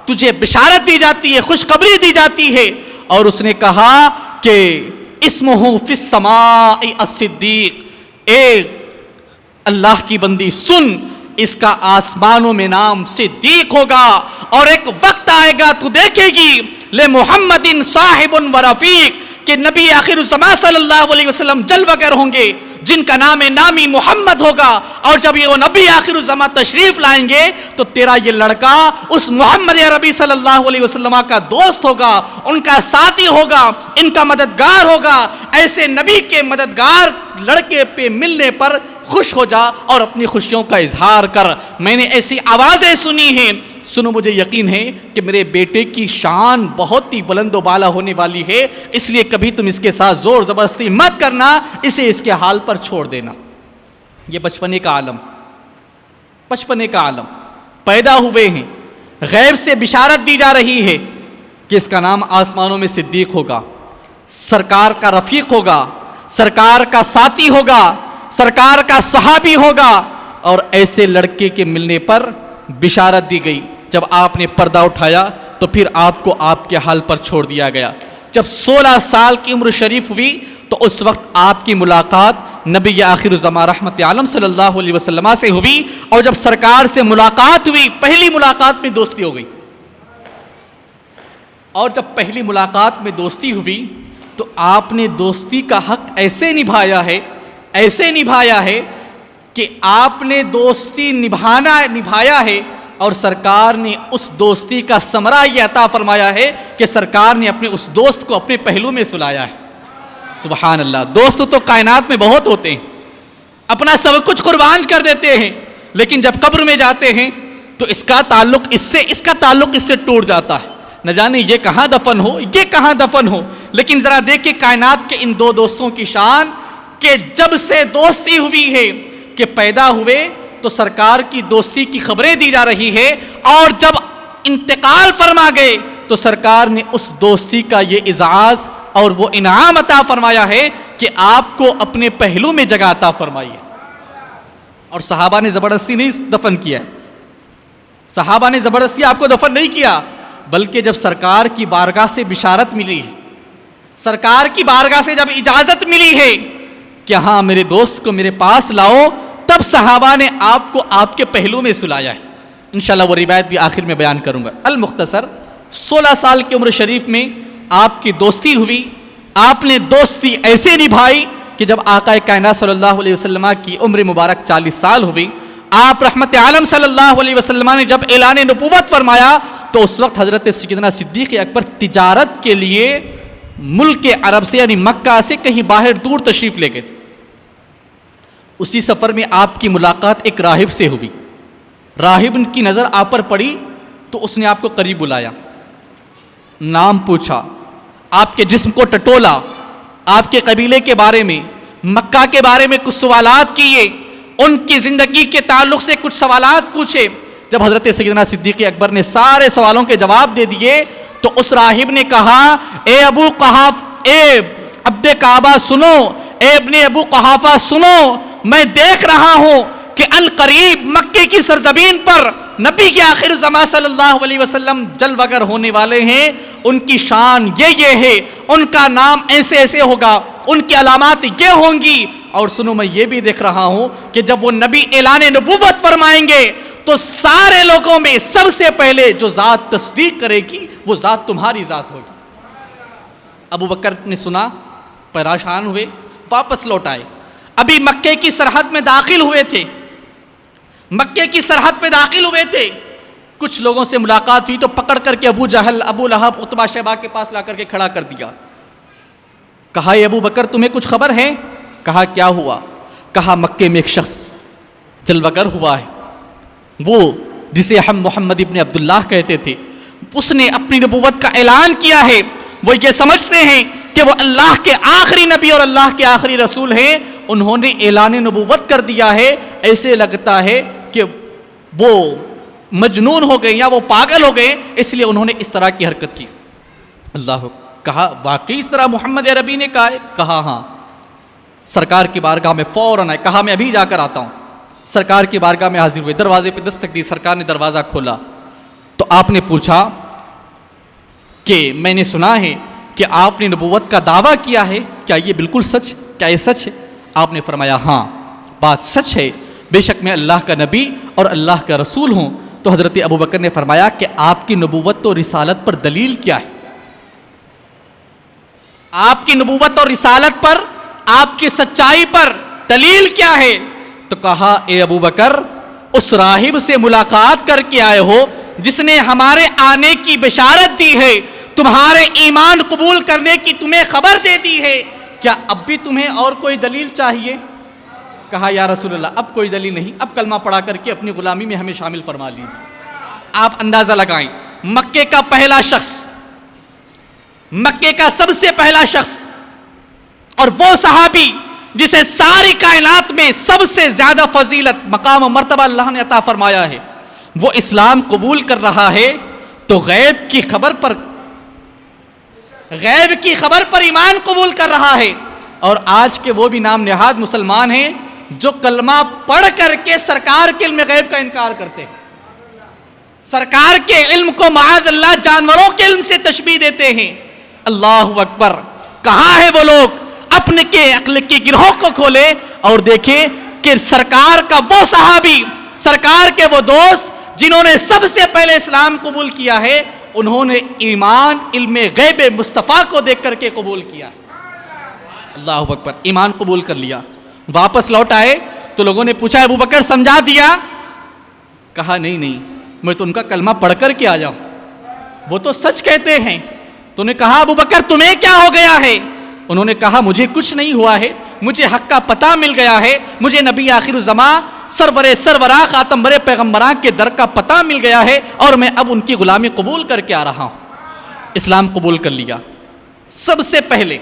تجھے بشارت دی جاتی ہے، خوشخبری دی جاتی ہے۔ اور اس نے کہا کہ اسمہ فی السماء الصدیق، اے اللہ کی بندی سن، اس کا آسمانوں میں نام صدیق ہوگا، اور ایک وقت آئے گا تو دیکھے گی لے محمد صاحب و رفیق، کہ نبی آخر الزمان صلی اللہ علیہ وسلم جلوہ گر ہوں گے جن کا نام نامی محمد ہوگا، اور جب یہ وہ نبی آخر الزمان تشریف لائیں گے تو تیرا یہ لڑکا اس محمد عربی صلی اللہ علیہ وسلم کا دوست ہوگا، ان کا ساتھی ہوگا، ان کا مددگار ہوگا۔ ایسے نبی کے مددگار لڑکے پہ ملنے پر خوش ہو جا اور اپنی خوشیوں کا اظہار کر۔ میں نے ایسی آوازیں سنی ہیں، سنو مجھے یقین ہے کہ میرے بیٹے کی شان بہت ہی بلند و بالا ہونے والی ہے، اس لیے کبھی تم اس کے ساتھ زور زبردستی مت کرنا، اسے اس کے حال پر چھوڑ دینا۔ یہ بچپنے کا عالم، بچپنے کا عالم، پیدا ہوئے ہیں، غیب سے بشارت دی جا رہی ہے کہ اس کا نام آسمانوں میں صدیق ہوگا، سرکار کا رفیق ہوگا، سرکار کا ساتھی ہوگا، سرکار کا صحابی ہوگا، اور ایسے لڑکے کے ملنے پر بشارت دی گئی۔ جب آپ نے پردہ اٹھایا تو پھر آپ کو آپ کے حال پر چھوڑ دیا گیا۔ جب 16 سال کی عمر شریف ہوئی تو اس وقت آپ کی ملاقات نبی آخر الزمان رحمت عالم صلی اللہ علیہ وسلم سے ہوئی، اور جب سرکار سے ملاقات ہوئی، پہلی ملاقات میں دوستی ہو گئی، اور جب پہلی ملاقات میں دوستی ہوئی تو آپ نے دوستی کا حق ایسے نبھایا ہے کہ آپ نے دوستی نبھایا ہے، اور سرکار نے اس دوستی کا ثمرہ یہ عطا فرمایا ہے کہ سرکار نے اپنے اس دوست کو اپنے پہلو میں سلایا ہے۔ سبحان اللہ، دوست تو کائنات میں بہت ہوتے ہیں، اپنا سب کچھ قربان کر دیتے ہیں، لیکن جب قبر میں جاتے ہیں تو اس کا تعلق اس سے ٹوٹ جاتا ہے، نہ جانے یہ کہاں دفن ہو۔ لیکن ذرا دیکھیں کائنات کے ان دو دوستوں کی شان، کہ جب سے دوستی ہوئی ہے کہ پیدا ہوئے تو سرکار کی دوستی کی خبریں دی جا رہی ہے، اور جب انتقال فرما گئے تو سرکار نے اس دوستی کا یہ اعزاز اور وہ انعام عطا فرمایا ہے کہ آپ کو اپنے پہلو میں جگہ عطا فرمائی ہے. اور صحابہ نے زبردستی نہیں دفن کیا ہے، صحابہ نے زبردستی آپ کو دفن نہیں کیا، بلکہ جب سرکار کی بارگاہ سے بشارت ملی ہے، سرکار کی بارگاہ سے جب اجازت ملی ہے کہ ہاں میرے دوست کو میرے پاس لاؤ، تب صحابہ نے آپ کو آپ کے پہلو میں سلایا ہے. انشاءاللہ وہ روایت بھی آخر میں بیان کروں گا. المختصر 16 سال کی عمر شریف میں آپ کی دوستی ہوئی. آپ نے دوستی ایسے نبھائی کہ جب آقا کائنات صلی اللہ علیہ وسلم کی عمر مبارک 40 سال ہوئی، آپ رحمت عالم صلی اللہ علیہ وسلم نے جب اعلان نبوت فرمایا تو اس وقت حضرت سیدنا صدیق اکبر تجارت کے لیے ملک عرب سے یعنی مکہ سے کہیں باہر دور تشریف لے گئے تھے. اسی سفر میں آپ کی ملاقات ایک راہب سے ہوئی. راہب کی نظر آپ پر پڑی تو اس نے آپ کو قریب بلایا، نام پوچھا، آپ کے جسم کو ٹٹولا، آپ کے قبیلے کے بارے میں، مکہ کے بارے میں کچھ سوالات کیے، ان کی زندگی کے تعلق سے کچھ سوالات پوچھے. جب حضرت سیدنا صدیق اکبر نے سارے سوالوں کے جواب دے دیے تو اس راہب نے کہا، اے ابو قحافہ، اے عبد کعبہ سنو، اے ابن ابو قحافہ سنو، میں دیکھ رہا ہوں کہ القریب مکے کی سرزمین پر نبی کے آخر زمان صلی اللہ علیہ وسلم جلوہ گر ہونے والے ہیں. ان کی شان یہ ہے، ان کا نام ایسے ایسے ہوگا، ان کی علامات یہ ہوں گی. اور سنو میں یہ بھی دیکھ رہا ہوں کہ جب وہ نبی اعلان نبوت فرمائیں گے تو سارے لوگوں میں سب سے پہلے جو ذات تصدیق کرے گی وہ ذات تمہاری ذات ہوگی. ابو بکر نے سنا، پریشان ہوئے، واپس لوٹ آئے. ابھی مکے کی سرحد میں داخل ہوئے تھے، مکے کی سرحد پہ داخل ہوئے تھے. کچھ لوگوں سے ملاقات ہوئی تو پکڑ کر کے ابو جہل، ابو لہب، عتبہ شیبہ کے پاس لا کر کے کھڑا کر دیا. کہا، اے ابو بکر تمہیں کچھ خبر ہے؟ کہا، کیا ہوا؟ کہا، مکے میں ایک شخص جلوہ گر ہوا ہے، وہ جسے ہم محمد ابن عبداللہ کہتے تھے، اس نے اپنی نبوت کا اعلان کیا ہے. وہ یہ سمجھتے ہیں کہ وہ اللہ کے آخری نبی اور اللہ کے آخری رسول ہیں. انہوں نے اعلان نبوت کر دیا ہے. ایسے لگتا ہے کہ وہ مجنون ہو گئے یا وہ پاگل ہو گئے، اس لیے انہوں نے اس طرح کی حرکت کی. اللہ کہا، واقعی اس طرح محمد عربی نے کہا ہے؟ کہا ہاں. سرکار کی بارگاہ میں فوراً آئے، کہا میں ابھی جا کر آتا ہوں. سرکار کی بارگاہ میں حاضر ہوئے، دروازے پہ دستک دی. سرکار نے دروازہ کھولا تو آپ نے پوچھا کہ میں نے سنا ہے کہ آپ نے نبوت کا دعویٰ کیا ہے، کیا یہ بالکل سچ؟ کیا یہ سچ ہے؟ آپ نے فرمایا ہاں بات سچ ہے، بے شک میں اللہ کا نبی اور اللہ کا رسول ہوں. تو حضرت ابوبکر نے فرمایا کہ آپ کی نبوت اور رسالت پر دلیل کیا ہے؟ آپ کی نبوت اور رسالت پر، آپ کی سچائی پر دلیل کیا ہے؟ تو کہا، اے ابوبکر اس راہب سے ملاقات کر کے آئے ہو جس نے ہمارے آنے کی بشارت دی ہے، تمہارے ایمان قبول کرنے کی تمہیں خبر دے دی ہے، کیا اب بھی تمہیں اور کوئی دلیل چاہیے؟ کہا، یا رسول اللہ اب کوئی دلیل نہیں، اب کلمہ پڑھا کر کے اپنی غلامی میں ہمیں شامل فرما لیجیے. آپ اندازہ لگائیں، مکے کا پہلا شخص، مکے کا سب سے پہلا شخص اور وہ صحابی جسے ساری کائنات میں سب سے زیادہ فضیلت، مقام و مرتبہ اللہ نے عطا فرمایا ہے، وہ اسلام قبول کر رہا ہے تو غیب کی خبر پر ایمان قبول کر رہا ہے. اور آج کے وہ بھی نام نہاد مسلمان ہیں جو کلمہ پڑھ کر کے سرکار کے علم غیب کا انکار کرتے ہیں، سرکار کے علم کو معاذ اللہ جانوروں کے علم سے تشبیہ دیتے ہیں. اللہ اکبر. کہاں ہے وہ لوگ؟ اپنے کے عقل کی گرہوں کو کھولے اور دیکھیں کہ سرکار کا وہ صحابی، سرکار کے وہ دوست جنہوں نے سب سے پہلے اسلام قبول کیا ہے، انہوں نے ایمان علم غیب مصطفیٰ کو دیکھ کر کے قبول کیا. اللہ اکبر. ایمان قبول کر لیا. واپس لوٹ آئے تو لوگوں نے پوچھا، ابو بکر سمجھا دیا؟ کہا، نہیں میں تو ان کا کلمہ پڑھ کر کے آیا ہوں، وہ تو سچ کہتے ہیں. تو نے کہا، ابو بکر تمہیں کیا ہو گیا ہے؟ انہوں نے کہا، مجھے کچھ نہیں ہوا ہے، مجھے حق کا پتہ مل گیا ہے، مجھے نبی آخر الزمان سرورا خاتم برے پیغمبران کے در کا پتہ مل گیا ہے اور میں اب ان کی غلامی قبول کر کے آ رہا ہوں. اسلام قبول کر لیا. سب سے پہلے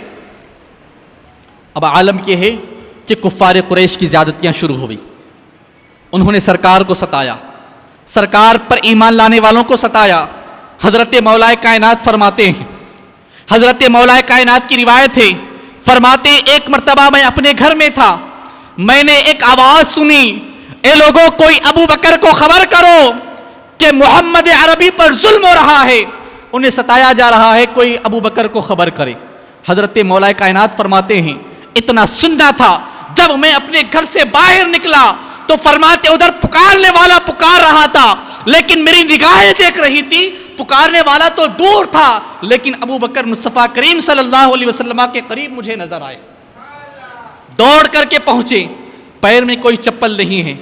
اب عالم یہ ہے کہ کفار قریش کی زیادتیاں شروع ہوئی. انہوں نے سرکار کو ستایا، سرکار پر ایمان لانے والوں کو ستایا. حضرت مولا کائنات فرماتے ہیں، حضرت مولا کائنات کی روایت ہے، فرماتے ایک مرتبہ میں اپنے گھر میں تھا، میں نے ایک آواز سنی، اے لوگوں کوئی ابو بکر کو خبر کرو کہ محمد عربی پر ظلم ہو رہا ہے، انہیں ستایا جا رہا ہے، کوئی ابو بکر کو خبر کرے۔ حضرت مولا کائنات فرماتے ہیں اتنا سننا تھا، جب میں اپنے گھر سے باہر نکلا تو فرماتے ادھر پکارنے والا پکار رہا تھا، لیکن میری نگاہیں دیکھ رہی تھی، پکارنے والا تو دور تھا، لیکن ابو بکر مصطفیٰ کریم صلی اللہ علیہ وسلم کے قریب مجھے نظر آئے۔ دوڑ کر کے پہنچے، پیر میں کوئی چپل نہیں ہے،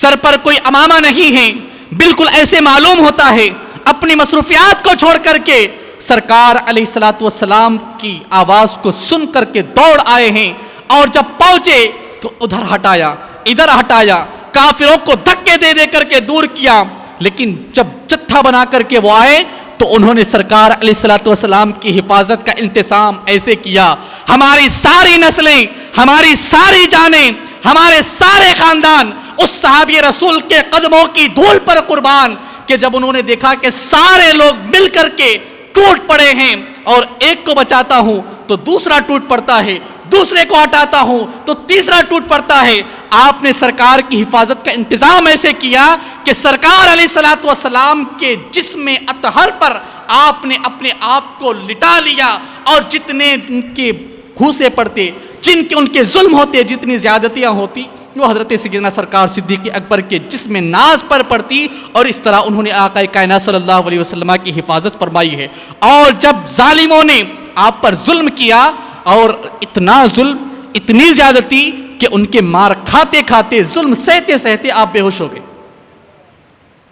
سر پر کوئی امامہ نہیں ہے، بالکل ایسے معلوم ہوتا ہے اپنی مصروفیات کو چھوڑ کر کے سرکار علیہ الصلوۃ والسلام کی آواز کو سن کر کے دوڑ آئے ہیں، اور جب پہنچے تو ادھر ہٹایا ادھر ہٹایا، کافروں کو دھکے دے دے کر کے دور کیا، لیکن جب جتھا بنا کر کے وہ آئے تو انہوں نے سرکار علیہ الصلوۃ والسلام کی حفاظت کا انتظام ایسے کیا، ہماری ساری نسلیں، ہماری ساری جانیں، ہمارے سارے خاندان اس صحابی رسول کے قدموں کی دھول پر قربان، کہ جب انہوں نے دیکھا کہ سارے لوگ مل کر کے ٹوٹ پڑے ہیں اور ایک کو بچاتا ہوں تو دوسرا ٹوٹ پڑتا ہے، دوسرے کو ہٹاتا ہوں تو تیسرا ٹوٹ پڑتا ہے، آپ نے سرکار کی حفاظت کا انتظام ایسے کیا کہ سرکار علیہ الصلوۃ والسلام کے جسم اطہر پر آپ نے اپنے آپ کو لٹا لیا، اور جتنے ان کے گھوسے پڑتے، جن کے ان کے ظلم ہوتے، جتنی زیادتیاں ہوتی، وہ حضرت سیدنا سرکار صدیق اکبر کے جسم ناز پر پڑتی، اور اس طرح انہوں نے آقا کائنات صلی اللہ علیہ وسلم کی حفاظت فرمائی ہے۔ اور جب ظالموں نے آپ پر ظلم کیا، اور اتنا ظلم، اتنی زیادتی کہ ان کے مار کھاتے کھاتے، ظلم سہتے سہتے آپ بے ہوش ہو گئے۔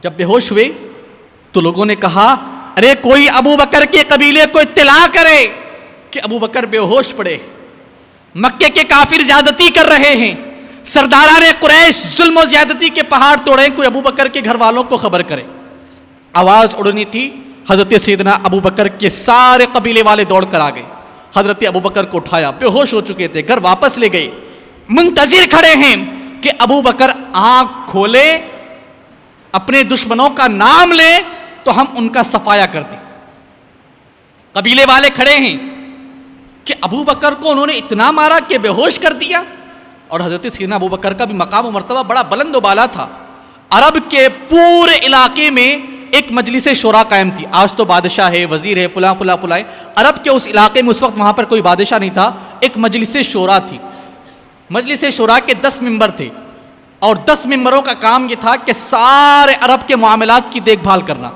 جب بے ہوش ہوئے تو لوگوں نے کہا ارے کوئی ابو بکر کے قبیلے کو اطلاع کرے کہ ابو بکر بے ہوش پڑے، مکے کے کافر زیادتی کر رہے ہیں، سرداران قریش ظلم و زیادتی کے پہاڑ توڑے، کوئی ابو بکر کے گھر والوں کو خبر کرے۔ آواز اڑنی تھی، حضرت سیدنا ابو بکر کے سارے قبیلے والے دوڑ کر آ گئے، حضرت ابو بکر کو اٹھایا، بے ہوش ہو چکے تھے، گھر واپس لے گئے، منتظر کھڑے ہیں کہ ابو بکر آنکھ کھولے، اپنے دشمنوں کا نام لے تو ہم ان کا صفایا کر دیں۔ قبیلے والے کھڑے ہیں کہ ابو بکر کو انہوں نے اتنا مارا کہ بے ہوش کر دیا، اور حضرت سیدنا ابو بکر کا بھی مقام و مرتبہ بڑا بلند و بالا تھا۔ عرب کے پورے علاقے میں ایک مجلس شورا قائم تھی، آج تو بادشاہ ہے، وزیر ہے، فلاں فلاں فلاں، عرب کے اس علاقے میں اس وقت وہاں پر کوئی بادشاہ نہیں تھا، ایک مجلس شورا تھی۔ مجلس شورا کے 10 ممبر تھے، اور 10 ممبروں کا کام یہ تھا کہ سارے عرب کے معاملات کی دیکھ بھال کرنا،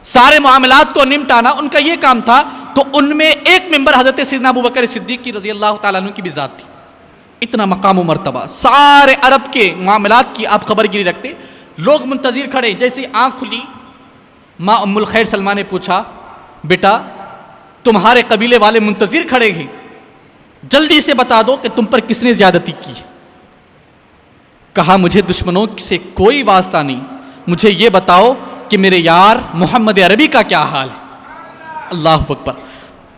سارے معاملات کو نمٹانا، ان کا یہ کام تھا۔ تو ان میں ایک ممبر حضرت سیدنا ابو بکر صدیق کی رضی اللہ تعالیٰ عنہ کی بھی ذات تھی، اتنا مقام و مرتبہ، سارے عرب کے معاملات کی آپ خبر گیری رکھتے۔ لوگ منتظر کھڑے، جیسے آنکھ کھلی ماں ام الخیر سلمہ نے پوچھا بیٹا تمہارے قبیلے والے منتظر کھڑے ہیں، جلدی سے بتا دو کہ تم پر کس نے زیادتی کی۔ کہا مجھے دشمنوں سے کوئی واسطہ نہیں، مجھے یہ بتاؤ کہ میرے یار محمد عربی کا کیا حال ہے۔ اللہ اکبر۔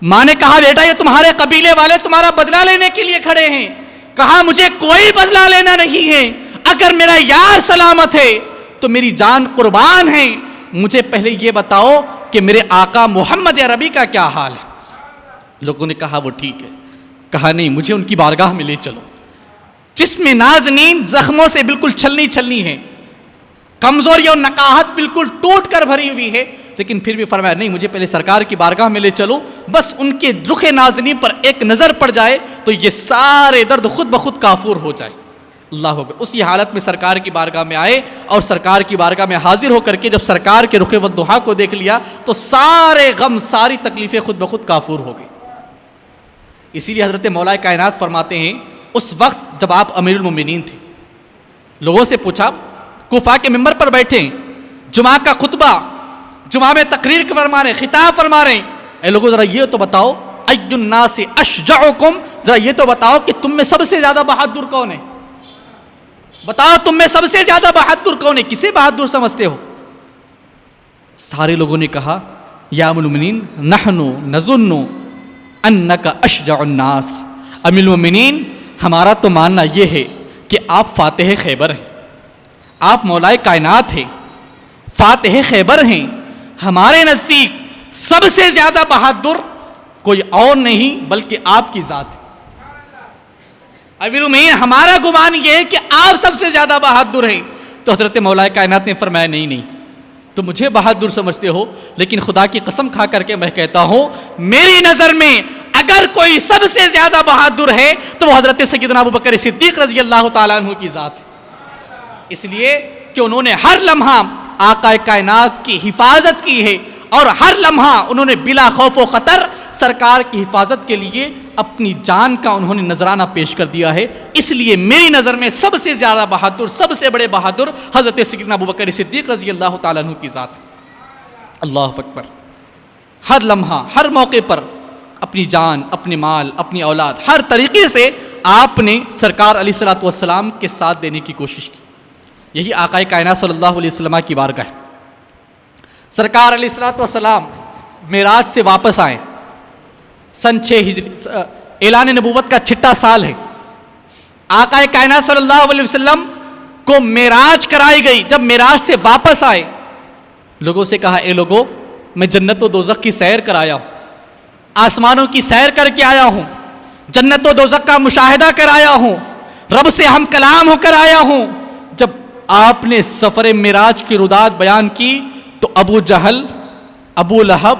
ماں نے کہا بیٹا یہ تمہارے قبیلے والے تمہارا بدلہ لینے کے لیے کھڑے ہیں۔ کہا مجھے کوئی بدلہ لینا نہیں ہے، اگر میرا یار سلامت ہے تو میری جان قربان ہے، مجھے پہلے یہ بتاؤ کہ میرے آقا محمد عربی کا کیا حال ہے۔ لوگوں نے کہا وہ ٹھیک ہے۔ کہا نہیں، مجھے ان کی بارگاہ میں لے چلو۔ جسم نازنین زخموں سے بالکل چھلنی چھلنی ہے، کمزوری اور نقاہت بالکل ٹوٹ کر بھری ہوئی ہے، لیکن پھر بھی فرمایا نہیں، مجھے پہلے سرکار کی بارگاہ میں لے چلو، بس ان کے رخ نازنین پر ایک نظر پڑ جائے تو یہ سارے درد خود بخود کافور ہو جائے۔ اللہ اکبر۔ اسی حالت میں سرکار کی بارگاہ میں آئے، اور سرکار کی بارگاہ میں حاضر ہو کر کے جب سرکار کے رخ والضحیٰ کو دیکھ لیا تو سارے غم، ساری تکلیفیں خود بخود کافور ہو گئی۔ اسی لیے حضرت مولا کائنات فرماتے ہیں اس وقت جب آپ امیر المومنین تھے، لوگوں سے پوچھا، کوفہ کے ممبر پر بیٹھے، جمعہ کا خطبہ، جمعہ میں تقریر فرما رہے، خطاب فرما رہے ہیں، اے لوگوں ذرا یہ تو بتاؤ ای الناس اشجعکم، ذرا یہ تو بتاؤ کہ تم میں سب سے زیادہ بہادر کون ہے؟ بتاؤ تم میں سب سے زیادہ بہادر کون ہے؟ کسے بہادر سمجھتے ہو؟ سارے لوگوں نے کہا یا امیر المومنین نحن نظن انک اشجع الناس، امیر المومنین ہمارا تو ماننا یہ ہے کہ آپ فاتح خیبر ہیں، آپ مولا کائنات ہیں، فاتح خیبر ہیں، ہمارے نزدیک سب سے زیادہ بہادر کوئی اور نہیں بلکہ آپ کی ذات ہے۔ امیر المومنین ہمارا گمان یہ ہے کہ آپ سب سے زیادہ بہادر ہیں، تو حضرت مولا کائنات نے فرمایا نہیں، تو مجھے بہادر سمجھتے ہو، لیکن خدا کی قسم کھا کر کے میں کہتا ہوں میری نظر میں اگر کوئی سب سے زیادہ بہادر ہے تو وہ حضرت سیدنا ابوبکر صدیق رضی اللہ تعالیٰ عنہ کی ذات ہے، اس لیے کہ انہوں نے ہر لمحہ آقا کائنات کی حفاظت کی ہے، اور ہر لمحہ انہوں نے بلا خوف و خطر سرکار کی حفاظت کے لیے اپنی جان کا انہوں نے نذرانہ پیش کر دیا ہے۔ اس لیے میری نظر میں سب سے زیادہ بہادر، سب سے بڑے بہادر حضرت سیدنا ابوبکر صدیق رضی اللہ تعالیٰ عنہ کی ذات ہے۔ اللہ اکبر، ہر لمحہ ہر موقع پر اپنی جان، اپنے مال، اپنی اولاد، ہر طریقے سے آپ نے سرکار علیہ الصلوۃ والسلام کے ساتھ دینے کی کوشش کی۔ یہی آقا کائنات صلی اللہ علیہ وسلم کی بارگاہ ہے۔ سرکار علیہ الصلوۃ والسلام معراج سے واپس آئے، سن 6 ہجری، اعلان نبوت کا 6واں سال ہے۔ آقا کائنات صلی اللہ علیہ وسلم کو معراج کرائی گئی۔ جب معراج سے واپس آئے، لوگوں سے کہا اے لوگو، میں جنت و دوزخ کی سیر کرایا ہوں، آسمانوں کی سیر کر کے آیا ہوں، جنت و دوزخ کا مشاہدہ کرایا ہوں، رب سے ہم کلام ہو کر آیا ہوں۔ جب آپ نے سفر معراج کی رودات بیان کی تو ابو جہل، ابو لہب،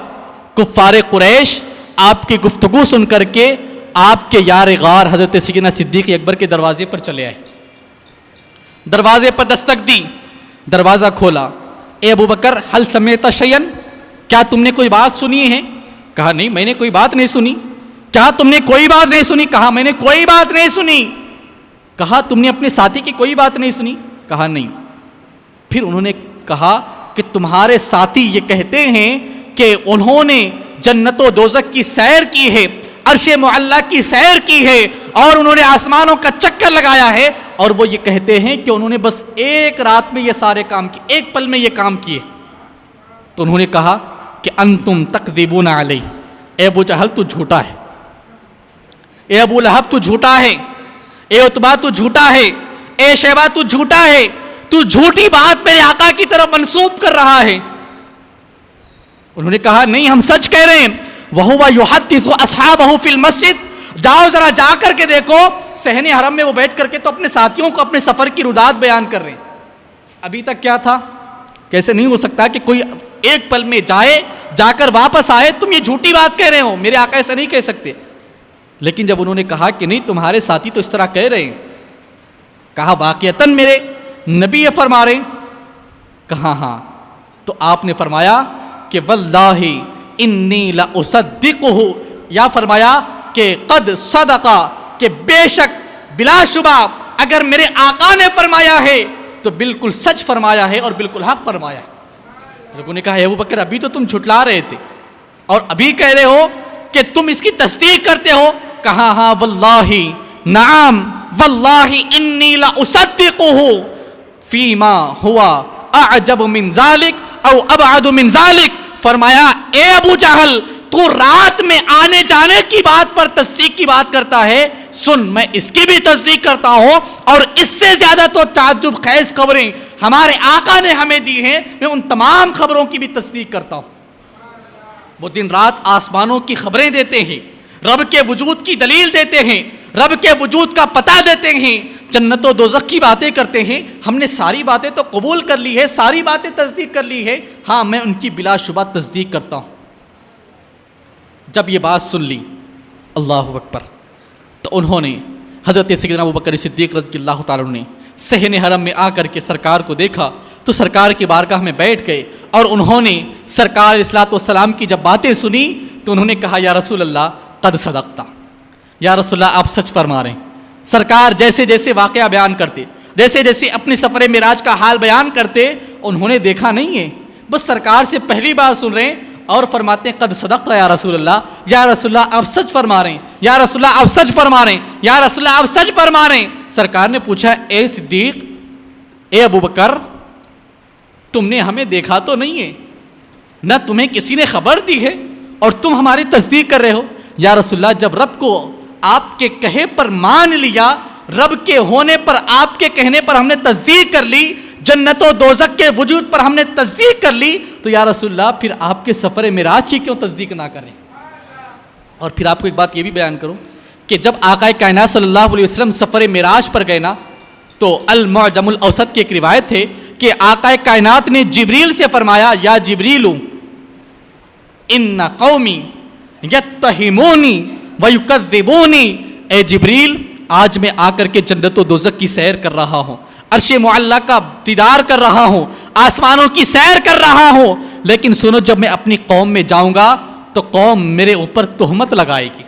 کفار قریش آپ کی گفتگو سن کر کے آپ کے یار غار حضرت سیدنا صدیق اکبر کے دروازے پر چلے آئے، دروازے پر دستک دی، دروازہ کھولا، اے ابو بکر حل سمیت شیئن، کیا تم نے کوئی بات سنی ہے؟ کہا نہیں، میں نے کوئی بات نہیں سنی۔ کہا تم نے کوئی بات نہیں سنی؟ کہا میں نے کوئی بات نہیں سنی۔ کہا تم نے اپنے ساتھی کی کوئی بات نہیں سنی؟ کہا نہیں۔ پھر انہوں نے کہا کہ تمہارے ساتھی یہ کہتے ہیں کہ انہوں نے جنت و دوزخ کی سیر کی ہے، عرش معلیٰ کی سیر کی ہے، اور انہوں نے آسمانوں کا چکر لگایا ہے، اور وہ یہ کہتے ہیں کہ انہوں نے بس ایک رات میں یہ سارے کام کیے، ایک پل میں یہ کام کیے۔ تو انہوں نے کہا کہ انتم تکذبون علی، اے ابو جہل تو جھوٹا ہے، اے ابو لہب تو جھوٹا ہے، اے عتبہ تو جھوٹا ہے، اے شیبہ تو جھوٹا ہے، تو جھوٹی بات میرے آقا کی طرف منسوب کر رہا ہے۔ انہوں نے کہا نہیں، ہم سچ کہہ رہے ہیں۔ وَهُوَ يُحَدِّثُ أَصْحَابَهُ فِي الْمَسْجِدِ، جاؤ ذرا جا کر کے دیکھو، صحن حرم میں وہ بیٹھ کر کے تو اپنے ساتھیوں کو اپنے سفر کی رودات بیان کر رہے ہیں۔ ابھی تک کیا تھا؟ کیسے نہیں ہو سکتا کہ کوئی ایک پل میں جائے، جا کر واپس آئے، تم یہ جھوٹی بات کہہ رہے ہو، میرے آقا ایسا نہیں کہہ سکتے۔ لیکن جب انہوں نے کہا کہ نہیں، تمہارے ساتھی تو اس طرح کہہ رہے ہیں، کہا واقعتاً میرے نبی یہ فرما رہے ہیں؟ کہا ہاں۔ تو آپ نے فرمایا کہ واللہ انی لاصدقہ، یا فرمایا کہ قد صدقہ، کہ بے شک بلا شبہ اگر میرے آقا نے فرمایا ہے تو بالکل سچ فرمایا ہے اور بالکل حق فرمایا ہے۔ لوگوں نے کہا ابو بکر ابھی تو تم جھٹلا رہے تھے اور ابھی کہہ رہے ہو کہ تم اس کی تصدیق کرتے ہو۔ کہا ہاں واللہ نعم واللہ انی لاصدقہ فیما ہوا اعجب من ذالک او ابعد من ذالک۔ فرمایا اے ابو جہل، تو رات میں آنے جانے کی بات پر تصدیق کی بات کرتا ہے، سن میں اس کی بھی تصدیق کرتا ہوں، اور اس سے زیادہ تو تعجب خیز خبریں ہمارے آقا نے ہمیں دی ہیں، میں ان تمام خبروں کی بھی تصدیق کرتا ہوں۔ وہ دن رات آسمانوں کی خبریں دیتے ہیں، رب کے وجود کی دلیل دیتے ہیں، رب کے وجود کا پتہ دیتے ہیں، جنت و دوزخ کی باتیں کرتے ہیں۔ ہم نے ساری باتیں تو قبول کر لی ہے، ساری باتیں تصدیق کر لی ہے، ہاں میں ان کی بلا شبہ تصدیق کرتا ہوں۔ جب یہ بات سن لی، اللہ اکبر، تو انہوں نے حضرت سیدنا ابوبکر صدیق رضی اللہ تعالیٰ عنہ نے صحن حرم میں آ کر کے سرکار کو دیکھا تو سرکار کی بارگاہ میں بیٹھ گئے، اور انہوں نے سرکار علیہ الصلوۃ والسلام کی جب باتیں سنی تو انہوں نے کہا یا رسول اللہ قد صدقتا، یا رسول اللہ آپ سچ فرما رہے ہیں۔ سرکار جیسے جیسے واقعہ بیان کرتے، جیسے جیسے اپنے سفر معراج کا حال بیان کرتے، انہوں نے دیکھا نہیں ہے، بس سرکار سے پہلی بار سن رہے ہیں، اور فرماتے ہیں قد صدقتا یا رسول اللہ، یا رسول اللہ آپ سچ فرما رہے ہیں، یا رسول اللہ آپ سچ فرما رہے ہیں، یا رسول اللہ آپ سچ فرما رہے ہیں۔ سرکار نے پوچھا اے صدیق، اے ابو بکر، تم نے ہمیں دیکھا تو نہیں ہے، نہ تمہیں کسی نے خبر دی ہے، اور تم ہماری تصدیق کر رہے ہو؟ یا رسول اللہ جب رب کو آپ کے کہے پر مان لیا، رب کے ہونے پر آپ کے کہنے پر ہم نے تصدیق کر لی، جنت و دوزخ کے وجود پر ہم نے تصدیق کر لی، تو یا رسول اللہ پھر آپ کے سفر معراج کی کیوں تصدیق نہ کریں؟ اور پھر آپ کو ایک بات یہ بھی بیان کروں کہ جب آقا کائنات صلی اللہ علیہ وسلم سفر معراج پر گئے نا، تو المعجم الاوسط کی ایک روایت ہے کہ آقا کائنات نے جبریل سے فرمایا، یا جبریل ان قومی یتہمونی ویکذبونی، اے جبریل آج میں آ کر کے جنت و دوزخ کی سیر کر رہا ہوں، عرش معلیٰ کا دیدار کر رہا ہوں، آسمانوں کی سیر کر رہا ہوں، لیکن سنو جب میں اپنی قوم میں جاؤں گا تو قوم میرے اوپر تہمت لگائے گی،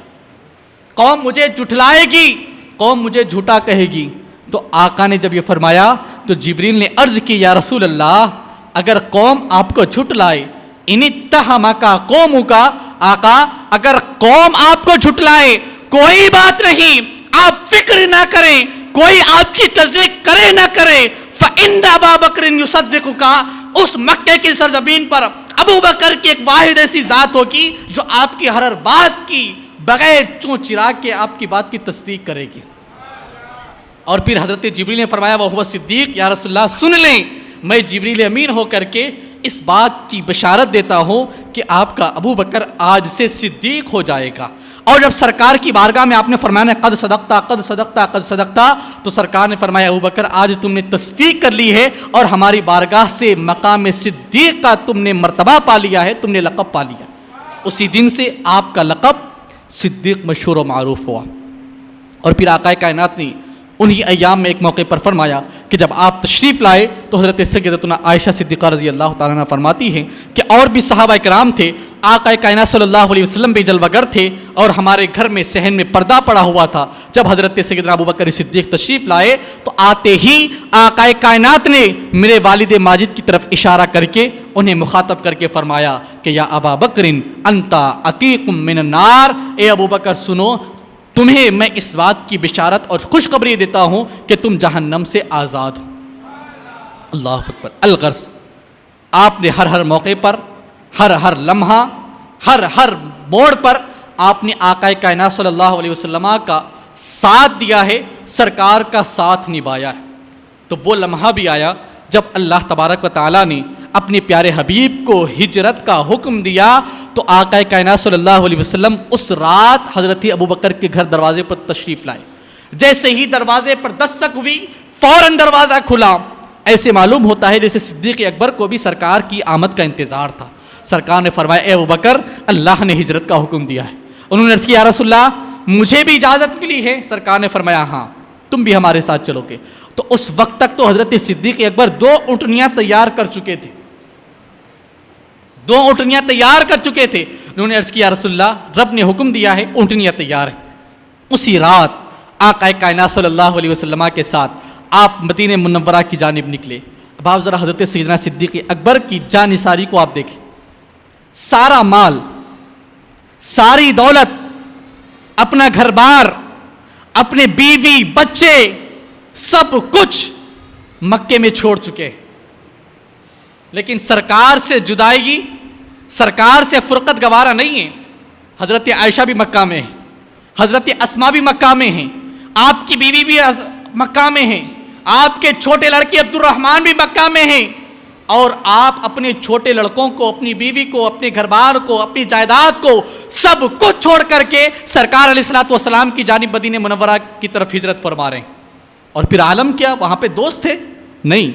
قوم مجھے جھٹلائے گی، قوم مجھے جھوٹا کہے گی۔ تو آقا نے جب یہ فرمایا تو جبریل نے عرض کی، یا رسول اللہ اگر قوم آپ کو جھٹلائے، ان اتہمک قومک، آقا اگر قوم آپ کو جھٹلائے کوئی بات نہیں، آپ فکر نہ کریں، کوئی آپ کی تصدیق کرے نہ کرے، فإن ابا بکر یصدقک، اس مکے کی سرزمین پر ابو بکر کی ایک واحد ایسی ذات ہوگی جو آپ کی ہر بات کی بغیر چون چراغ کے آپ کی بات کی تصدیق کرے گی۔ اور پھر حضرت جبریل نے فرمایا وہ صدیق، یا رسول اللہ سن لیں، میں جبریل امین ہو کر کے اس بات کی بشارت دیتا ہوں کہ آپ کا ابو بکر آج سے صدیق ہو جائے گا۔ اور جب سرکار کی بارگاہ میں آپ نے فرمایا قد صدقتا قد صدقتا قد صدقتا، تو سرکار نے فرمایا ابو بکر آج تم نے تصدیق کر لی ہے اور ہماری بارگاہ سے مقام صدیق کا تم نے مرتبہ پا لیا ہے، تم نے لقب پا لیا۔ اسی دن سے آپ کا لقب صدیق مشہور و معروف ہوا۔ اور پھر آقا کائنات نے انہی ایام میں ایک موقع پر فرمایا کہ جب آپ تشریف لائے تو حضرت سیدتنا عائشہ صدیقہ رضی اللہ تعالیٰ عنہ فرماتی ہیں کہ اور بھی صحابہ کرام تھے، آقا کائنات صلی اللہ علیہ وسلم بھی جلوہ گر تھے، اور ہمارے گھر میں صحن میں پردہ پڑا ہوا تھا۔ جب حضرت سیدنا ابو بکر صدیق تشریف لائے تو آتے ہی آقا کائنات نے میرے والد ماجد کی طرف اشارہ کر کے انہیں مخاطب کر کے فرمایا کہ یا ابا بکر انت عتیق من النار، اے ابو بکر سنو، تمہیں میں اس بات کی بشارت اور خوشخبری دیتا ہوں کہ تم جہنم سے آزاد ہو۔ اللہ اکبر۔ الغرض آپ نے ہر موقع پر، ہر لمحہ، ہر موڑ پر آپ نے آقا کائنات صلی اللہ علیہ وسلم کا ساتھ دیا ہے، سرکار کا ساتھ نبھایا ہے۔ تو وہ لمحہ بھی آیا جب اللہ تبارک و تعالیٰ نے اپنے پیارے حبیب کو ہجرت کا حکم دیا تو آقا کائنات صلی اللہ علیہ وسلم اس رات حضرت ابو بکر کے گھر دروازے پر تشریف لائے۔ جیسے ہی دروازے پر دستک ہوئی فوراً دروازہ کھلا۔ ایسے معلوم ہوتا ہے جیسے صدیق اکبر کو بھی سرکار کی آمد کا انتظار تھا۔ سرکار نے فرمایا اے ابو بکر اللہ نے ہجرت کا حکم دیا ہے۔ انہوں نے عرض کیا یا رسول اللہ مجھے بھی اجازت ملی ہے؟ سرکار نے فرمایا ہاں تم بھی ہمارے ساتھ چلو گے۔ تو اس وقت تک تو حضرت صدیق اکبر 2 اونٹنیاں تیار کر چکے تھے، 2 اونٹنیاں تیار کر چکے تھے۔ انہوں نے عرض کیا رسول اللہ رب نے حکم دیا ہے، اونٹنیاں تیار ہیں۔ اسی رات آقا کائنات صلی اللہ علیہ وسلم کے ساتھ آپ مدینہ منورہ کی جانب نکلے۔ اب آپ ذرا حضرت سیدنا صدیق اکبر کی جانثاری کو آپ دیکھیں، سارا مال، ساری دولت، اپنا گھر بار، اپنے بیوی بچے، سب کچھ مکے میں چھوڑ چکے، لیکن سرکار سے جدائیگی، سرکار سے فرقت گوارا نہیں ہے۔ حضرت عائشہ بھی مکہ میں ہے، حضرت اسما بھی مکہ میں ہیں، آپ کی بیوی بھی مکہ میں ہیں، آپ کے چھوٹے لڑکے عبد الرحمن بھی مکہ میں ہیں، اور آپ اپنے چھوٹے لڑکوں کو، اپنی بیوی کو، اپنے گھر بار کو، اپنی جائیداد کو، سب کچھ چھوڑ کر کے سرکار علیہ الصلوۃ والسلام کی جانب مدینہ منورہ کی طرف ہجرت فرما رہے ہیں۔ اور پھر عالم کیا وہاں پہ دوست تھے؟ نہیں،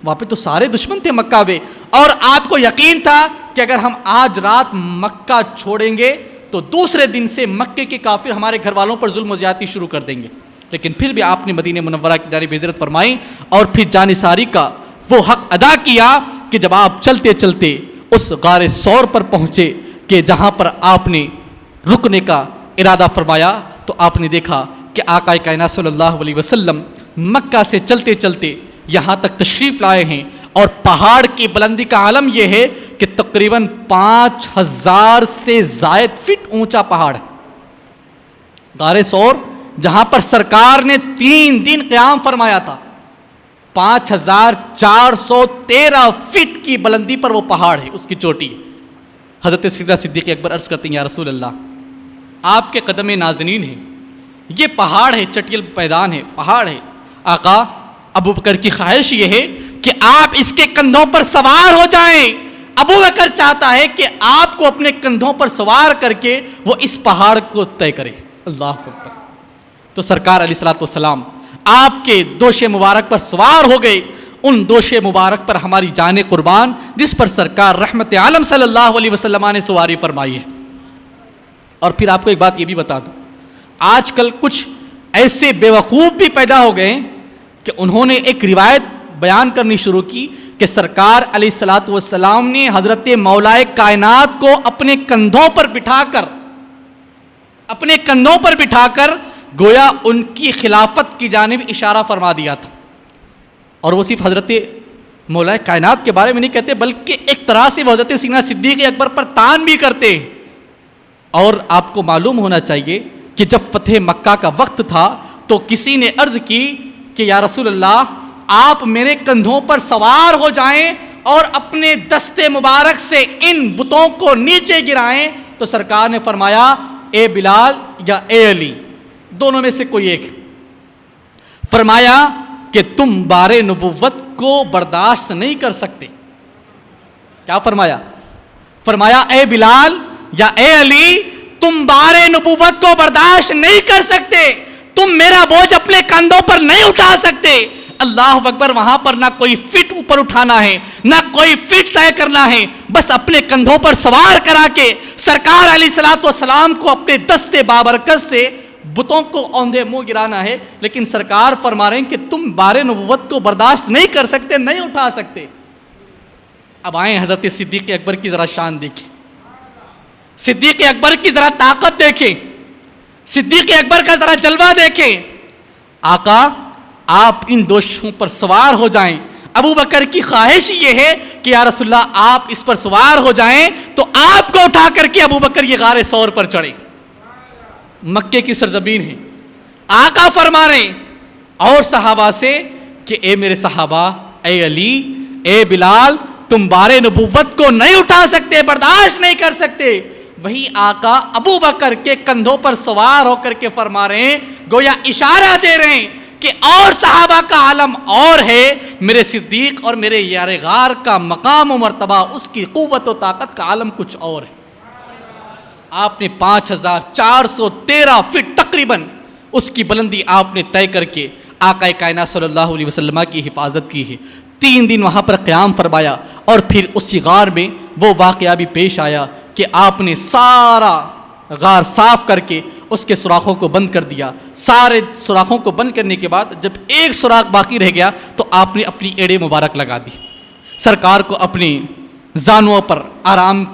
وہاں پہ تو سارے دشمن تھے مکہ میں، اور آپ کو یقین تھا کہ اگر ہم آج رات مکہ چھوڑیں گے تو دوسرے دن سے مکے کے کافر ہمارے گھر والوں پر ظلم و زیادتی شروع کر دیں گے، لیکن پھر بھی آپ نے مدینہ منورہ کی جانب ہجرت فرمائی اور پھر جانثاری کا وہ حق ادا کیا کہ جب آپ چلتے چلتے اس غار ثور پر پہنچے کہ جہاں پر آپ نے رکنے کا ارادہ فرمایا تو آپ نے دیکھا کہ آقا کائنات صلی اللہ علیہ وسلم مکہ سے چلتے چلتے یہاں تک تشریف لائے ہیں، اور پہاڑ کی بلندی کا عالم یہ ہے کہ تقریباً 5000 سے زائد فٹ اونچا پہاڑ ہے غار ثور، جہاں پر سرکار نے 3 دن قیام فرمایا تھا۔ 5413 فٹ کی بلندی پر وہ پہاڑ ہے، اس کی چوٹی ہے۔ حضرت سیدنا صدیق اکبر عرض کرتے ہیں یا رسول اللہ آپ کے قدم نازنین ہیں، یہ پہاڑ ہے، چٹیل میدان ہے، پہاڑ ہے، آقا ابو بکر کی خواہش یہ ہے کہ آپ اس کے کندھوں پر سوار ہو جائیں، ابو بکر چاہتا ہے کہ آپ کو اپنے کندھوں پر سوار کر کے وہ اس پہاڑ کو طے کرے. اللہ اکبر. تو سرکار علیہ الصلوۃ والسلام آپ کے دوش مبارک پر سوار ہو گئے. ان دوش مبارک پر ہماری جان قربان جس پر سرکار رحمت عالم صلی اللہ علیہ وسلم نے سواری فرمائی ہے. اور پھر آپ کو ایک بات یہ بھی بتا دوں, آج کل کچھ ایسے بیوقوف بھی پیدا ہو گئے کہ انہوں نے ایک روایت بیان کرنی شروع کی کہ سرکار علیہ الصلوۃ والسلام نے حضرت مولائے کائنات کو اپنے کندھوں پر بٹھا کر گویا ان کی خلافت کی جانب اشارہ فرما دیا تھا. اور وہ صرف حضرت مولائے کائنات کے بارے میں نہیں کہتے بلکہ ایک طرح سے وہ حضرت سیدنا صدیق اکبر پر تان بھی کرتے. اور آپ کو معلوم ہونا چاہیے کہ جب فتح مکہ کا وقت تھا تو کسی نے عرض کی کہ یا رسول اللہ آپ میرے کندھوں پر سوار ہو جائیں اور اپنے دست مبارک سے ان بتوں کو نیچے گرائیں. تو سرکار نے فرمایا اے بلال یا اے علی, دونوں میں سے کوئی ایک. فرمایا کہ تم بار نبوت کو برداشت نہیں کر سکتے. کیا فرمایا؟ فرمایا اے بلال یا اے علی تم بار نبوت کو برداشت نہیں کر سکتے, تم میرا بوجھ اپنے کندھوں پر نہیں اٹھا سکتے. اللہ اکبر. وہاں پر نہ کوئی فٹ اوپر اٹھانا ہے نہ کوئی فٹ طے کرنا ہے, بس اپنے کندھوں پر سوار کرا کے سرکار علیہ الصلوۃ والسلام کو اپنے دست بابرکت سے بتوں کو اوندھے منہ گرانا ہے. لیکن سرکار فرما رہے ہیں کہ تم بار نبوت کو برداشت نہیں کر سکتے, نہیں اٹھا سکتے. اب آئیں حضرت صدیق اکبر کی ذرا شان دیکھیں, صدیق اکبر کی ذرا طاقت دیکھیں, صدیق اکبر کا ذرا جلوہ دیکھیں. آقا آپ ان دوشوں پر سوار ہو جائیں. ابو بکر کی خواہش یہ ہے کہ یا رسول اللہ آپ اس پر سوار ہو جائیں تو آپ کو اٹھا کر کے ابو بکر یہ غار ثور پر چڑھے. مکے کی سرزمین ہے. آقا فرما رہے ہیں اور صحابہ سے کہ اے میرے صحابہ, اے علی, اے بلال, تم بار نبوت کو نہیں اٹھا سکتے, برداشت نہیں کر سکتے. وہی آقا ابو بکر کے کندھوں پر سوار ہو کر کے فرما رہے ہیں, گویا اشارہ دے رہے ہیں کہ اور صحابہ کا عالم اور ہے, میرے صدیق اور میرے یار غار کا مقام و مرتبہ, اس کی قوت و طاقت کا عالم کچھ اور ہے. آپ نے 5413 فٹ تقریباً اس کی بلندی آپ نے طے کر کے آقا کائنات صلی اللہ علیہ وسلم کی حفاظت کی ہے. 3 دن وہاں پر قیام فرمایا اور پھر اسی غار میں وہ واقعہ بھی پیش آیا کہ آپ نے سارا غار صاف کر کے اس کے سوراخوں کو بند کر دیا. سارے سوراخوں کو بند کرنے کے بعد جب ایک سوراخ باقی رہ گیا تو آپ نے اپنی ایڑے مبارک لگا دی. سرکار کو اپنی زانوؤں پر آرام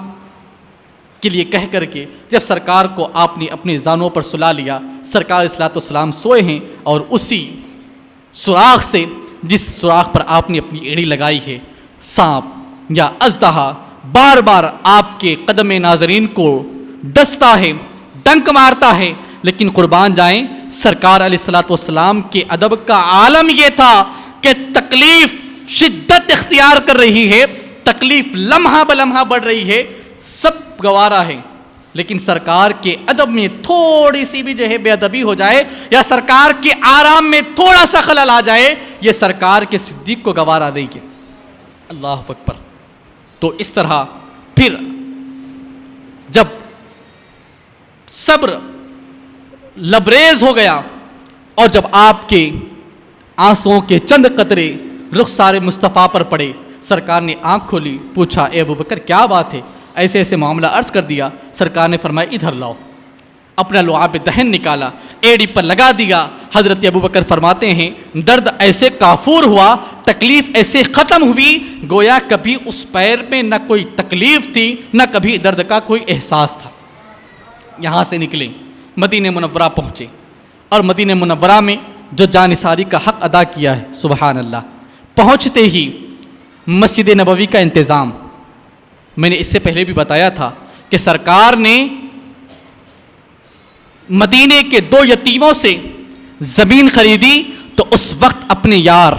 کے لیے کہہ کر کے جب سرکار کو آپ نے اپنے زانوؤں پر سلا لیا, سرکار علیہ الصلوۃ والسلام سوئے ہیں اور اسی سوراخ سے جس سوراخ پر آپ نے اپنی ایڑی لگائی ہے, سانپ یا اژدہا بار بار آپ کے قدم ناظرین کو ڈستا ہے, ڈنک مارتا ہے. لیکن قربان جائیں سرکار علیہ الصلوۃ والسلام کے ادب کا عالم یہ تھا کہ تکلیف شدت اختیار کر رہی ہے, تکلیف لمحہ بلمحہ بڑھ رہی ہے, سب گوارا ہے, لیکن سرکار کے ادب میں تھوڑی سی بھی جو ہے بے ادبی ہو جائے یا سرکار کے آرام میں تھوڑا سا خلل آ جائے, یہ سرکار کے صدیق کو گوارا نہیں ہے. اللہ اکبر. تو اس طرح پھر جب صبر لبریز ہو گیا اور جب آپ کے آنسوؤں کے چند قطرے رخسار مصطفیٰ پر پڑے, سرکار نے آنکھ کھولی, پوچھا اے ابو بکر کیا بات ہے, ایسے ایسے معاملہ عرض کر دیا. سرکار نے فرمایا ادھر لاؤ. اپنا لعاب دہن نکالا, ایڑی پر لگا دیا. حضرت ابو بکر فرماتے ہیں درد ایسے کافور ہوا, تکلیف ایسے ختم ہوئی, گویا کبھی اس پیر میں نہ کوئی تکلیف تھی نہ کبھی درد کا کوئی احساس تھا. یہاں سے نکلے, مدینہ منورہ پہنچے اور مدینہ منورہ میں جو جانثاری کا حق ادا کیا ہے, سبحان اللہ. پہنچتے ہی مسجد نبوی کا انتظام, میں نے اس سے پہلے بھی بتایا تھا کہ سرکار نے مدینے کے 2 یتیموں سے زمین خریدی تو اس وقت اپنے یار,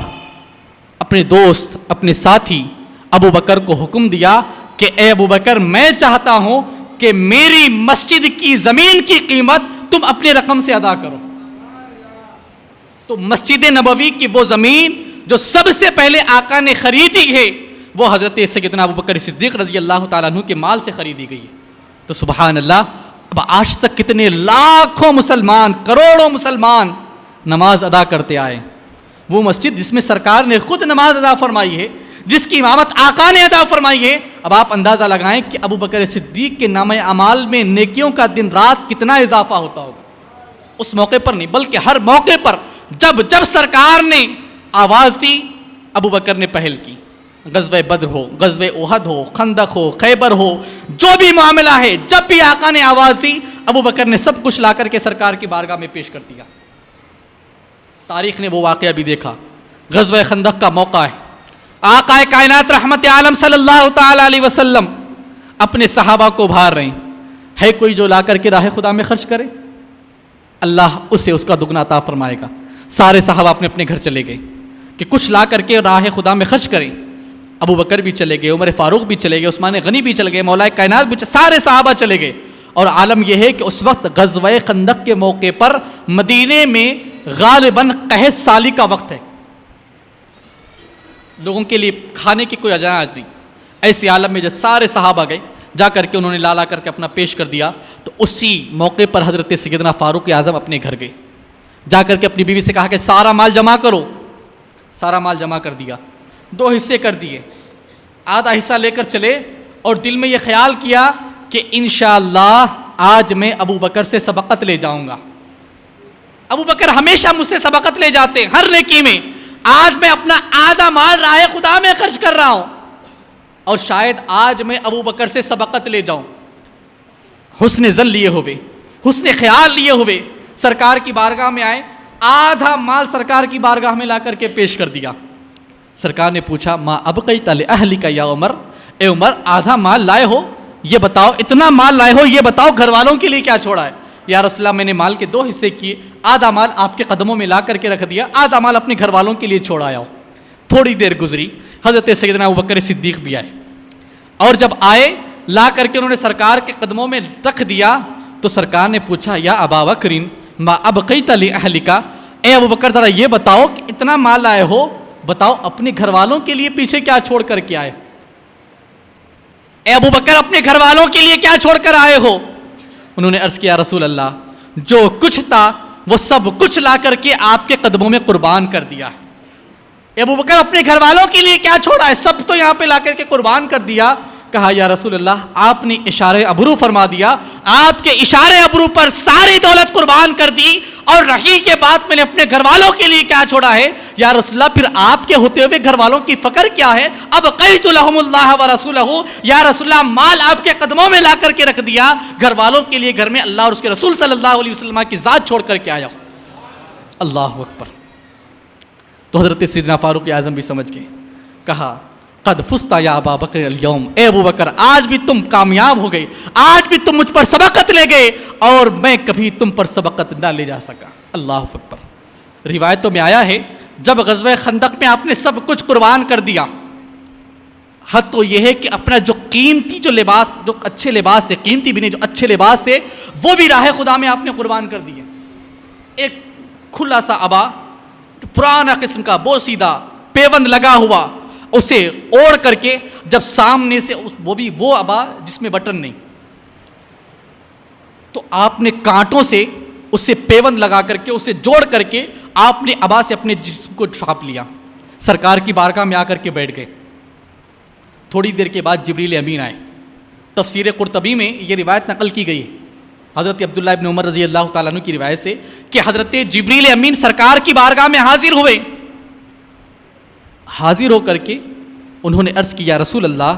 اپنے دوست, اپنے ساتھی ابو بکر کو حکم دیا کہ اے ابو بکر میں چاہتا ہوں کہ میری مسجد کی زمین کی قیمت تم اپنے رقم سے ادا کرو. تو مسجد نبوی کی وہ زمین جو سب سے پہلے آقا نے خریدی ہے, وہ حضرت سیدنا ابوبکر صدیق رضی اللہ تعالیٰ عنہ کے مال سے خریدی گئی ہے۔ تو سبحان اللہ، اب آج تک کتنے لاکھوں مسلمان، کروڑوں مسلمان نماز ادا کرتے آئے۔ وہ مسجد جس میں سرکار نے خود نماز ادا فرمائی ہے، جس کی امامت آقا نے ادا فرمائی ہے، اب آپ اندازہ لگائیں کہ ابوبکر صدیق کے نامہ اعمال میں نیکیوں کا دن رات کتنا اضافہ ہوتا ہوگا۔ اس موقع پر نہیں بلکہ ہر موقع پر جب سرکار نے آواز دی، ابوبکر نے پہل کی۔ غزوہ بدر ہو، غزوہ احد ہو، خندق ہو، خیبر ہو، جو بھی معاملہ ہے، جب بھی آقا نے آواز دی، ابوبکر نے سب کچھ لا کر کے سرکار کی بارگاہ میں پیش کر دیا۔ تاریخ نے وہ واقعہ بھی دیکھا، غزوہ خندق کا موقع ہے، آقا کائنات رحمت عالم صلی اللہ تعالی علیہ وسلم اپنے صحابہ کو ابھار رہے ہیں، ہے کوئی جو لا کر کے راہ خدا میں خرچ کرے؟ اللہ اسے اس کا دگنا عطا فرمائے گا۔ سارے صحابہ اپنے اپنے گھر چلے گئے کہ کچھ لا کر کے راہ خدا میں خرچ کریں۔ ابو بکر بھی چلے گئے، عمر فاروق بھی چلے گئے، عثمان غنی بھی چلے گئے، مولا کائنات بھی سارے صحابہ چلے گئے۔ اور عالم یہ ہے کہ اس وقت غزوہ خندق کے موقع پر مدینے میں غالباً قحط سالی کا وقت ہے، لوگوں کے لیے کھانے کی کوئی اجازت نہیں۔ ایسے عالم میں جب سارے صحابہ گئے، جا کر کے انہوں نے لا کر کے اپنا پیش کر دیا، تو اسی موقع پر حضرت سیدنا فاروق اعظم اپنے گھر گئے، جا کر کے اپنی بیوی سے کہا کہ سارا مال جمع کرو۔ سارا مال جمع کر دیا، 2 حصے کر دیے، آدھا حصہ لے کر چلے اور دل میں یہ خیال کیا کہ انشاءاللہ آج میں ابو بکر سے سبقت لے جاؤں گا۔ ابو بکر ہمیشہ مجھ سے سبقت لے جاتے ہیں ہر نیکی میں، آج میں اپنا آدھا مال راہ خدا میں خرچ کر رہا ہوں اور شاید آج میں ابو بکر سے سبقت لے جاؤں۔ حسن ظن لیے ہوئے، حسن خیال لیے ہوئے سرکار کی بارگاہ میں آئے، آدھا مال سرکار کی بارگاہ میں لا کر کے پیش کر دیا۔ سرکار نے پوچھا ما ابقیت لأہلک یا عمر، اے عمر آدھا مال لائے ہو، یہ بتاؤ، اتنا مال لائے ہو، یہ بتاؤ گھر والوں کے لیے کیا چھوڑا ہے؟ یا رسول اللہ میں نے مال کے 2 حصے کیے، آدھا مال آپ کے قدموں میں لا کر کے رکھ دیا، آدھا مال اپنے گھر والوں کے لیے چھوڑ آیا ہو۔ تھوڑی دیر گزری، حضرت سیدنا ابوبکر صدیق بھی آئے، اور جب آئے لا کر کے انہوں نے سرکار کے قدموں میں رکھ دیا تو سرکار نے پوچھا یا ابا بکر ما ابقیت لأہلک، اے ابوبکر ذرا یہ بتاؤ کہ اتنا مال لائے ہو، بتاؤ اپنے گھر والوں کے لیے پیچھے کیا چھوڑ کر کے آئے؟ اے ابوبکر اپنے گھر والوں کے لیے کیا چھوڑ کر آئے ہو؟ انہوں نے عرض کیا رسول اللہ جو کچھ تھا وہ سب کچھ لا کر کے آپ کے قدموں میں قربان کر دیا ہے۔ اے ابوبکر اپنے گھر والوں کے لیے کیا چھوڑا ہے؟ سب تو یہاں پہ لا کر کے قربان کر دیا۔ کہا یا رسول اللہ آپ نے اشارے ابرو فرما دیا، آپ کے اشارے ابرو پر ساری دولت قربان کر دی، اور رہی کے بعد میں نے اپنے گھر والوں کے لیے کیا چھوڑا ہے؟ یا رسول اللہ پھر آپ کے ہوتے ہوئے گھر والوں کی فکر کیا ہے؟ اب قیت لہم اللہ ورسولہ، یا رسول اللہ مال آپ کے قدموں میں لا کر کے رکھ دیا، گھر والوں کے لیے گھر میں اللہ اور اس کے رسول صلی اللہ علیہ وسلم کی ذات چھوڑ کر کے آیا ہو۔ اللہ اکبر۔ تو حضرت سیدنا فاروق اعظم بھی سمجھ گئے، کہا قد فزت یا ابا بکر اليوم، اے ابو بکر آج بھی تم کامیاب ہو گئے، آج بھی تم مجھ پر سبقت لے گئے اور میں کبھی تم پر سبقت نہ لے جا سکا۔ اللہ اکبر۔ روایتوں میں آیا ہے جب غزوہ خندق میں آپ نے سب کچھ قربان کر دیا، حد تو یہ ہے کہ اپنا جو قیمتی جو لباس، جو اچھے لباس تھے، قیمتی بھی نہیں، جو اچھے لباس تھے وہ بھی راہ خدا میں آپ نے قربان کر دیے۔ ایک کھلا سا ابا، پرانا قسم کا، بوسیدہ، پیوند لگا ہوا، اسے اوڑھ کر کے جب سامنے سے وہ بھی وہ ابا جس میں بٹن نہیں، تو آپ نے کانٹوں سے اسے پیوند لگا کر کے اسے جوڑ کر کے آپ نے ابا سے اپنے جسم کو ڈھانپ لیا، سرکار کی بارگاہ میں آ کر کے بیٹھ گئے۔ تھوڑی دیر کے بعد جبریل امین آئے۔ تفسیر قرطبی میں یہ روایت نقل کی گئی ہے حضرت عبداللہ ابن عمر رضی اللہ تعالیٰ عنہ کی روایت سے کہ حضرت جبریل امین سرکار کی بارگاہ میں حاضر ہوئے۔ حاضر ہو کر کے انہوں نے عرض کیا رسول اللہ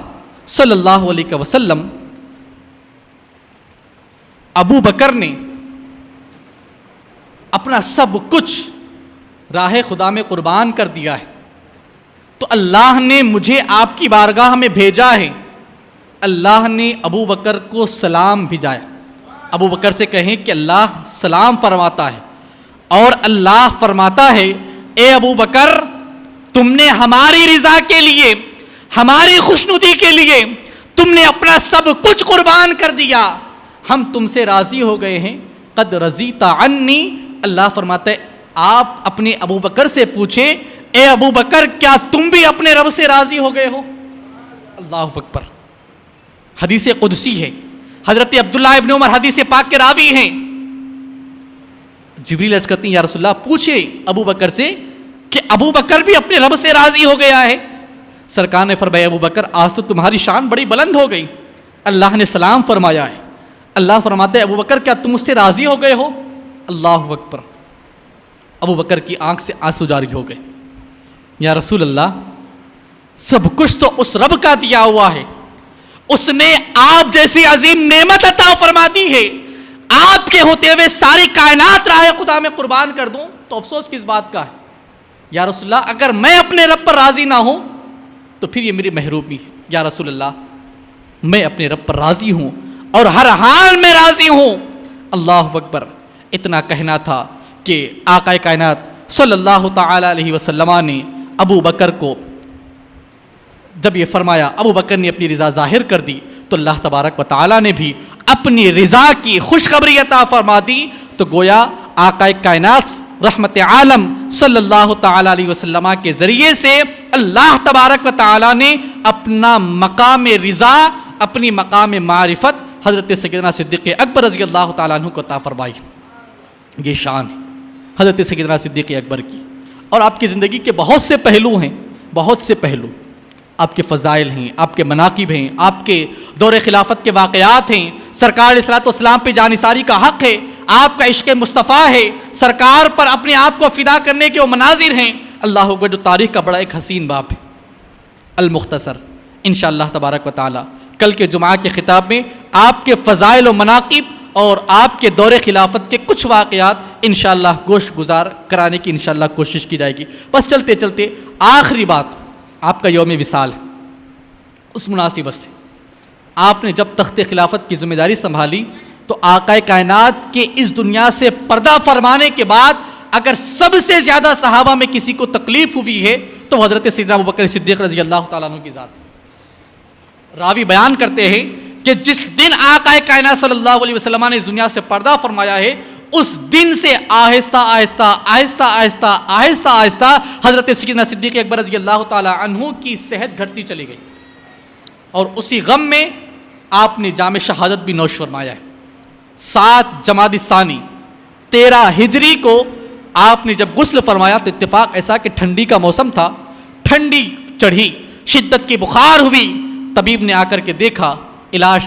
صلی اللہ علیہ وسلم ابو بکر نے اپنا سب کچھ راہ خدا میں قربان کر دیا ہے، تو اللہ نے مجھے آپ کی بارگاہ میں بھیجا ہے، اللہ نے ابو بکر کو سلام بھیجایا۔ ابو بکر سے کہیں کہ اللہ سلام فرماتا ہے، اور اللہ فرماتا ہے اے ابو بکر تم نے ہماری رضا کے لیے، ہماری خوشنودی کے لیے تم نے اپنا سب کچھ قربان کر دیا، ہم تم سے راضی ہو گئے ہیں۔ قد رضیت عنی، اللہ فرماتا ہے آپ اپنے ابو بکر سے پوچھیں اے ابو بکر کیا تم بھی اپنے رب سے راضی ہو گئے ہو؟ اللہ اکبر، حدیث قدسی ہے، حضرت عبداللہ ابن عمر حدیث پاک کے راوی ہیں۔ جبریل عرض کرتی ہیں یا رسول اللہ پوچھے ابو بکر سے کہ ابو بکر بھی اپنے رب سے راضی ہو گیا ہے؟ سرکار نے فرمایا ابو بکر آج تو تمہاری شان بڑی بلند ہو گئی، اللہ نے سلام فرمایا ہے۔ اللہ فرماتے ہیں ابو بکر کیا تم اس سے راضی ہو گئے ہو؟ اللہ اکبر، ابو بکر کی آنکھ سے آنسو جاری ہو گئے۔ یا رسول اللہ سب کچھ تو اس رب کا دیا ہوا ہے، اس نے آپ جیسی عظیم نعمت عطا فرما دی ہے، آپ کے ہوتے ہوئے ساری کائنات راہ خدا میں قربان کر دوں تو افسوس کس بات کا ہے؟ یا رسول اللہ اگر میں اپنے رب پر راضی نہ ہوں تو پھر یہ میری محرومی ہے۔ یا رسول اللہ میں اپنے رب پر راضی ہوں اور ہر حال میں راضی ہوں۔ اللہ اکبر، اتنا کہنا تھا کہ آقا کائنات صلی اللہ تعالی علیہ وسلم نے ابو بکر کو جب یہ فرمایا، ابو بکر نے اپنی رضا ظاہر کر دی تو اللہ تبارک و تعالی نے بھی اپنی رضا کی خوشخبری عطا فرما دی۔ تو گویا آقا کائنات رحمت عالم صلی اللہ تعالی علیہ وسلم کے ذریعے سے اللہ تبارک و تعالی نے اپنا مقام رضا، اپنی مقام معرفت حضرت سیدنا صدیق اکبر رضی اللہ تعالیٰ عنہ کو عطا فرمائی۔ یہ شان ہے حضرت سیدنا صدیق اکبر کی۔ اور آپ کی زندگی کے بہت سے پہلو ہیں، بہت سے پہلو، آپ کے فضائل ہیں، آپ کے مناقب ہیں، آپ کے دور خلافت کے واقعات ہیں، سرکار علیہ الصلوۃ والسلام پہ جانثاری کا حق ہے، آپ کا عشق مصطفیٰ ہے، سرکار پر اپنے آپ کو فدا کرنے کے وہ مناظر ہیں۔ اللہ اکبر، جو تاریخ کا بڑا ایک حسین باب ہے۔ المختصر انشاءاللہ تبارک و تعالی کل کے جمعہ کے خطاب میں آپ کے فضائل و مناقب اور آپ کے دور خلافت کے کچھ واقعات انشاءاللہ گوش گزار کرانے کی انشاءاللہ کوشش کی جائے گی۔ بس چلتے چلتے آخری بات، آپ کا یوم وصال ہے، اس مناسبت سے آپ نے جب تخت خلافت کی ذمہ داری سنبھالی تو آقا کائنات کے اس دنیا سے پردہ فرمانے کے بعد اگر سب سے زیادہ صحابہ میں کسی کو تکلیف ہوئی ہے تو حضرت سیدنا ابوبکر صدیق رضی اللہ تعالیٰ عنہ کی ذات ہے۔ راوی بیان کرتے ہیں کہ جس دن آقا کائنات صلی اللہ علیہ وسلم نے اس دنیا سے پردہ فرمایا ہے، اس دن سے آہستہ آہستہ آہستہ آہستہ آہستہ آہستہ حضرت سیدنا صدیق اکبر رضی اللہ تعالی عنہ کی صحت گھٹتی چلی گئی، اور اسی غم میں آپ نے جام شہادت بھی نوش فرمایا ہے۔ 7 جمادی الثانی 13 ہجری کو آپ نے جب غسل فرمایا تو اتفاق ایسا کہ ٹھنڈی کا موسم تھا، ٹھنڈی چڑھی، شدت کی بخار ہوئی، طبیب نے آ کر کے دیکھا، علاج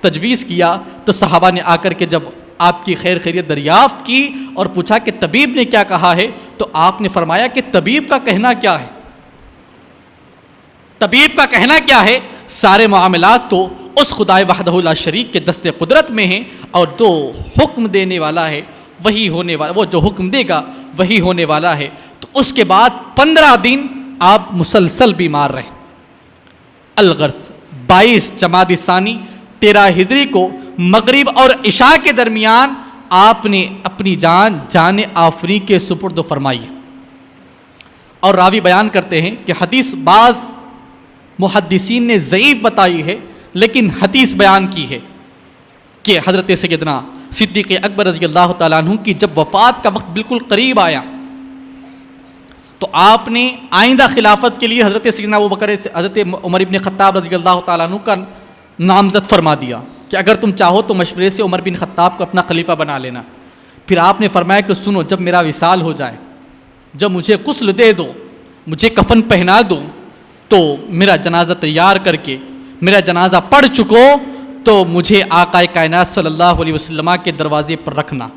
تجویز کیا تو صحابہ نے آ کر کے جب آپ کی خیر خیریت دریافت کی اور پوچھا کہ طبیب نے کیا کہا ہے تو آپ نے فرمایا کہ طبیب کا کہنا کیا ہے، طبیب کا کہنا کیا ہے، سارے معاملات تو اس خدائے وحدہ لا شریک کے دست قدرت میں ہیں، اور جو حکم دینے والا ہے وہی ہونے والا، وہ جو حکم دے گا وہی ہونے والا ہے۔ تو اس کے بعد 15 دن آپ مسلسل بیمار رہے۔ الغرض 22 جمادی الثانی 13 ہجری کو مغرب اور عشاء کے درمیان آپ نے اپنی جان آفری کے سپرد فرمائی ہے۔ اور راوی بیان کرتے ہیں کہ حدیث بعض محدثین نے ضعیف بتائی ہے، لیکن حدیث بیان کی ہے کہ حضرت سیدنا صدیق اکبر رضی اللہ تعالیٰ عنہ کی جب وفات کا وقت بالکل قریب آیا تو آپ نے آئندہ خلافت کے لیے حضرت سیدنا ابوبکر حضرت عمر ابن خطاب رضی اللہ تعالیٰ عنہ کا نامزد فرما دیا کہ اگر تم چاہو تو مشورے سے عمر بن خطاب کو اپنا خلیفہ بنا لینا۔ پھر آپ نے فرمایا کہ سنو، جب میرا وصال ہو جائے، جب مجھے غسل دے دو، مجھے کفن پہنا دو، تو میرا جنازہ تیار کر کے میرا جنازہ پڑھ چکو تو مجھے آقا کائنات صلی اللہ علیہ وسلم کے دروازے پر رکھنا،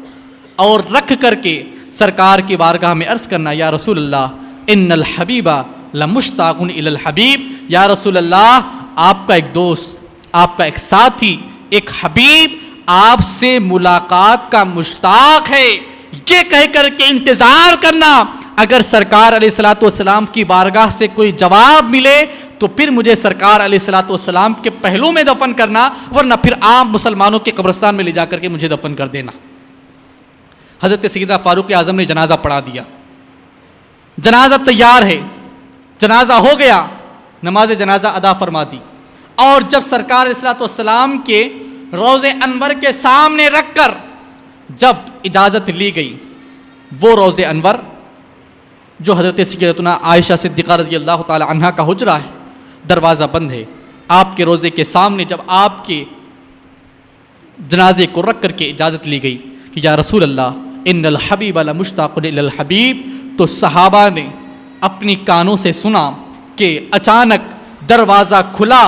اور رکھ کر کے سرکار کی بارگاہ میں عرض کرنا، یا رسول اللہ ان الحبیب لمشتاق الی الحبیب، یا رسول اللہ آپ کا ایک دوست، آپ کا ایک ساتھی، ایک حبیب آپ سے ملاقات کا مشتاق ہے، یہ کہہ کر کے انتظار کرنا، اگر سرکار علیہ الصلوۃ والسلام کی بارگاہ سے کوئی جواب ملے تو پھر مجھے سرکار علیہ الصلوۃ والسلام کے پہلو میں دفن کرنا، ورنہ پھر عام مسلمانوں کے قبرستان میں لے جا کر کے مجھے دفن کر دینا۔ حضرت سیدنا فاروق اعظم نے جنازہ پڑھا دیا، جنازہ تیار ہے، جنازہ ہو گیا، نماز جنازہ ادا فرما دی، اور جب سرکار علیہ الصلوۃ والسلام کے روضہ انور کے سامنے رکھ کر جب اجازت لی گئی، وہ روضہ انور جو حضرت سیدتنا عائشہ صدیقہ رضی اللہ تعالی عنہا کا حجرہ ہے، دروازہ بند ہے، آپ کے روضے کے سامنے جب آپ کے جنازے کو رکھ کر کے اجازت لی گئی کہ یا رسول اللہ ان الحبیب لمشتاق الی الحبیب، تو صحابہ نے اپنی کانوں سے سنا کہ اچانک دروازہ کھلا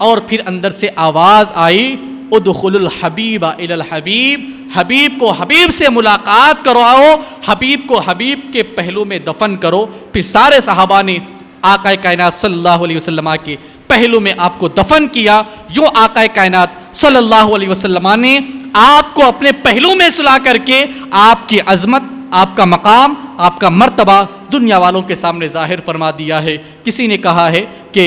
اور پھر اندر سے آواز آئی ادخلوا الحبیب الی الحبیب، حبیب کو حبیب سے ملاقات کرواؤ، حبیب کو حبیب کے پہلو میں دفن کرو۔ پھر سارے صحابہ نے آقا کائنات صلی اللہ علیہ وسلم کے پہلو میں آپ کو دفن کیا۔ یوں آقا کائنات صلی اللہ علیہ وسلم نے آپ کو اپنے پہلو میں سلا کر کے آپ کی عظمت، آپ کا مقام، آپ کا مرتبہ دنیا والوں کے سامنے ظاہر فرما دیا ہے۔ کسی نے کہا ہے کہ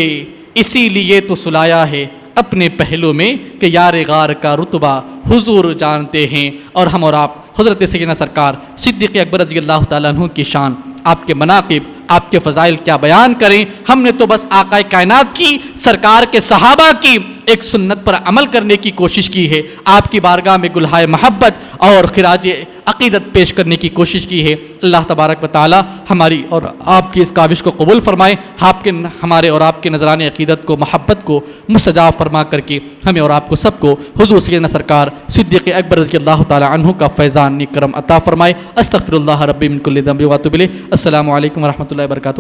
اسی لیے تو سلایا ہے اپنے پہلو میں کہ یار غار کا رتبہ حضور جانتے ہیں، اور ہم اور آپ حضرت سیدنا سرکار صدیق اکبر رضی اللہ تعالیٰ عنہ کی شان، آپ کے مناقب، آپ کے فضائل کیا بیان کریں۔ ہم نے تو بس آقا کائنات کی، سرکار کے صحابہ کی ایک سنت پر عمل کرنے کی کوشش کی ہے، آپ کی بارگاہ میں گلہائے محبت اور خراج عقیدت پیش کرنے کی کوشش کی ہے۔ اللہ تبارک و تعالی ہماری اور آپ کی اس کاوش کو قبول فرمائے، ہمارے اور آپ کے نذران عقیدت کو، محبت کو مستجاب فرما کر کے ہمیں اور آپ کو سب کو حضور سیدنا سرکار صدیق اکبر رضی اللہ تعالی عنہ کا فیضان کرم عطا فرمائے۔ استغفر اللہ ربی من کل ذنب و اتوب الیہ۔ السلام علیکم ورحمۃ اللہ وبرکاتہ۔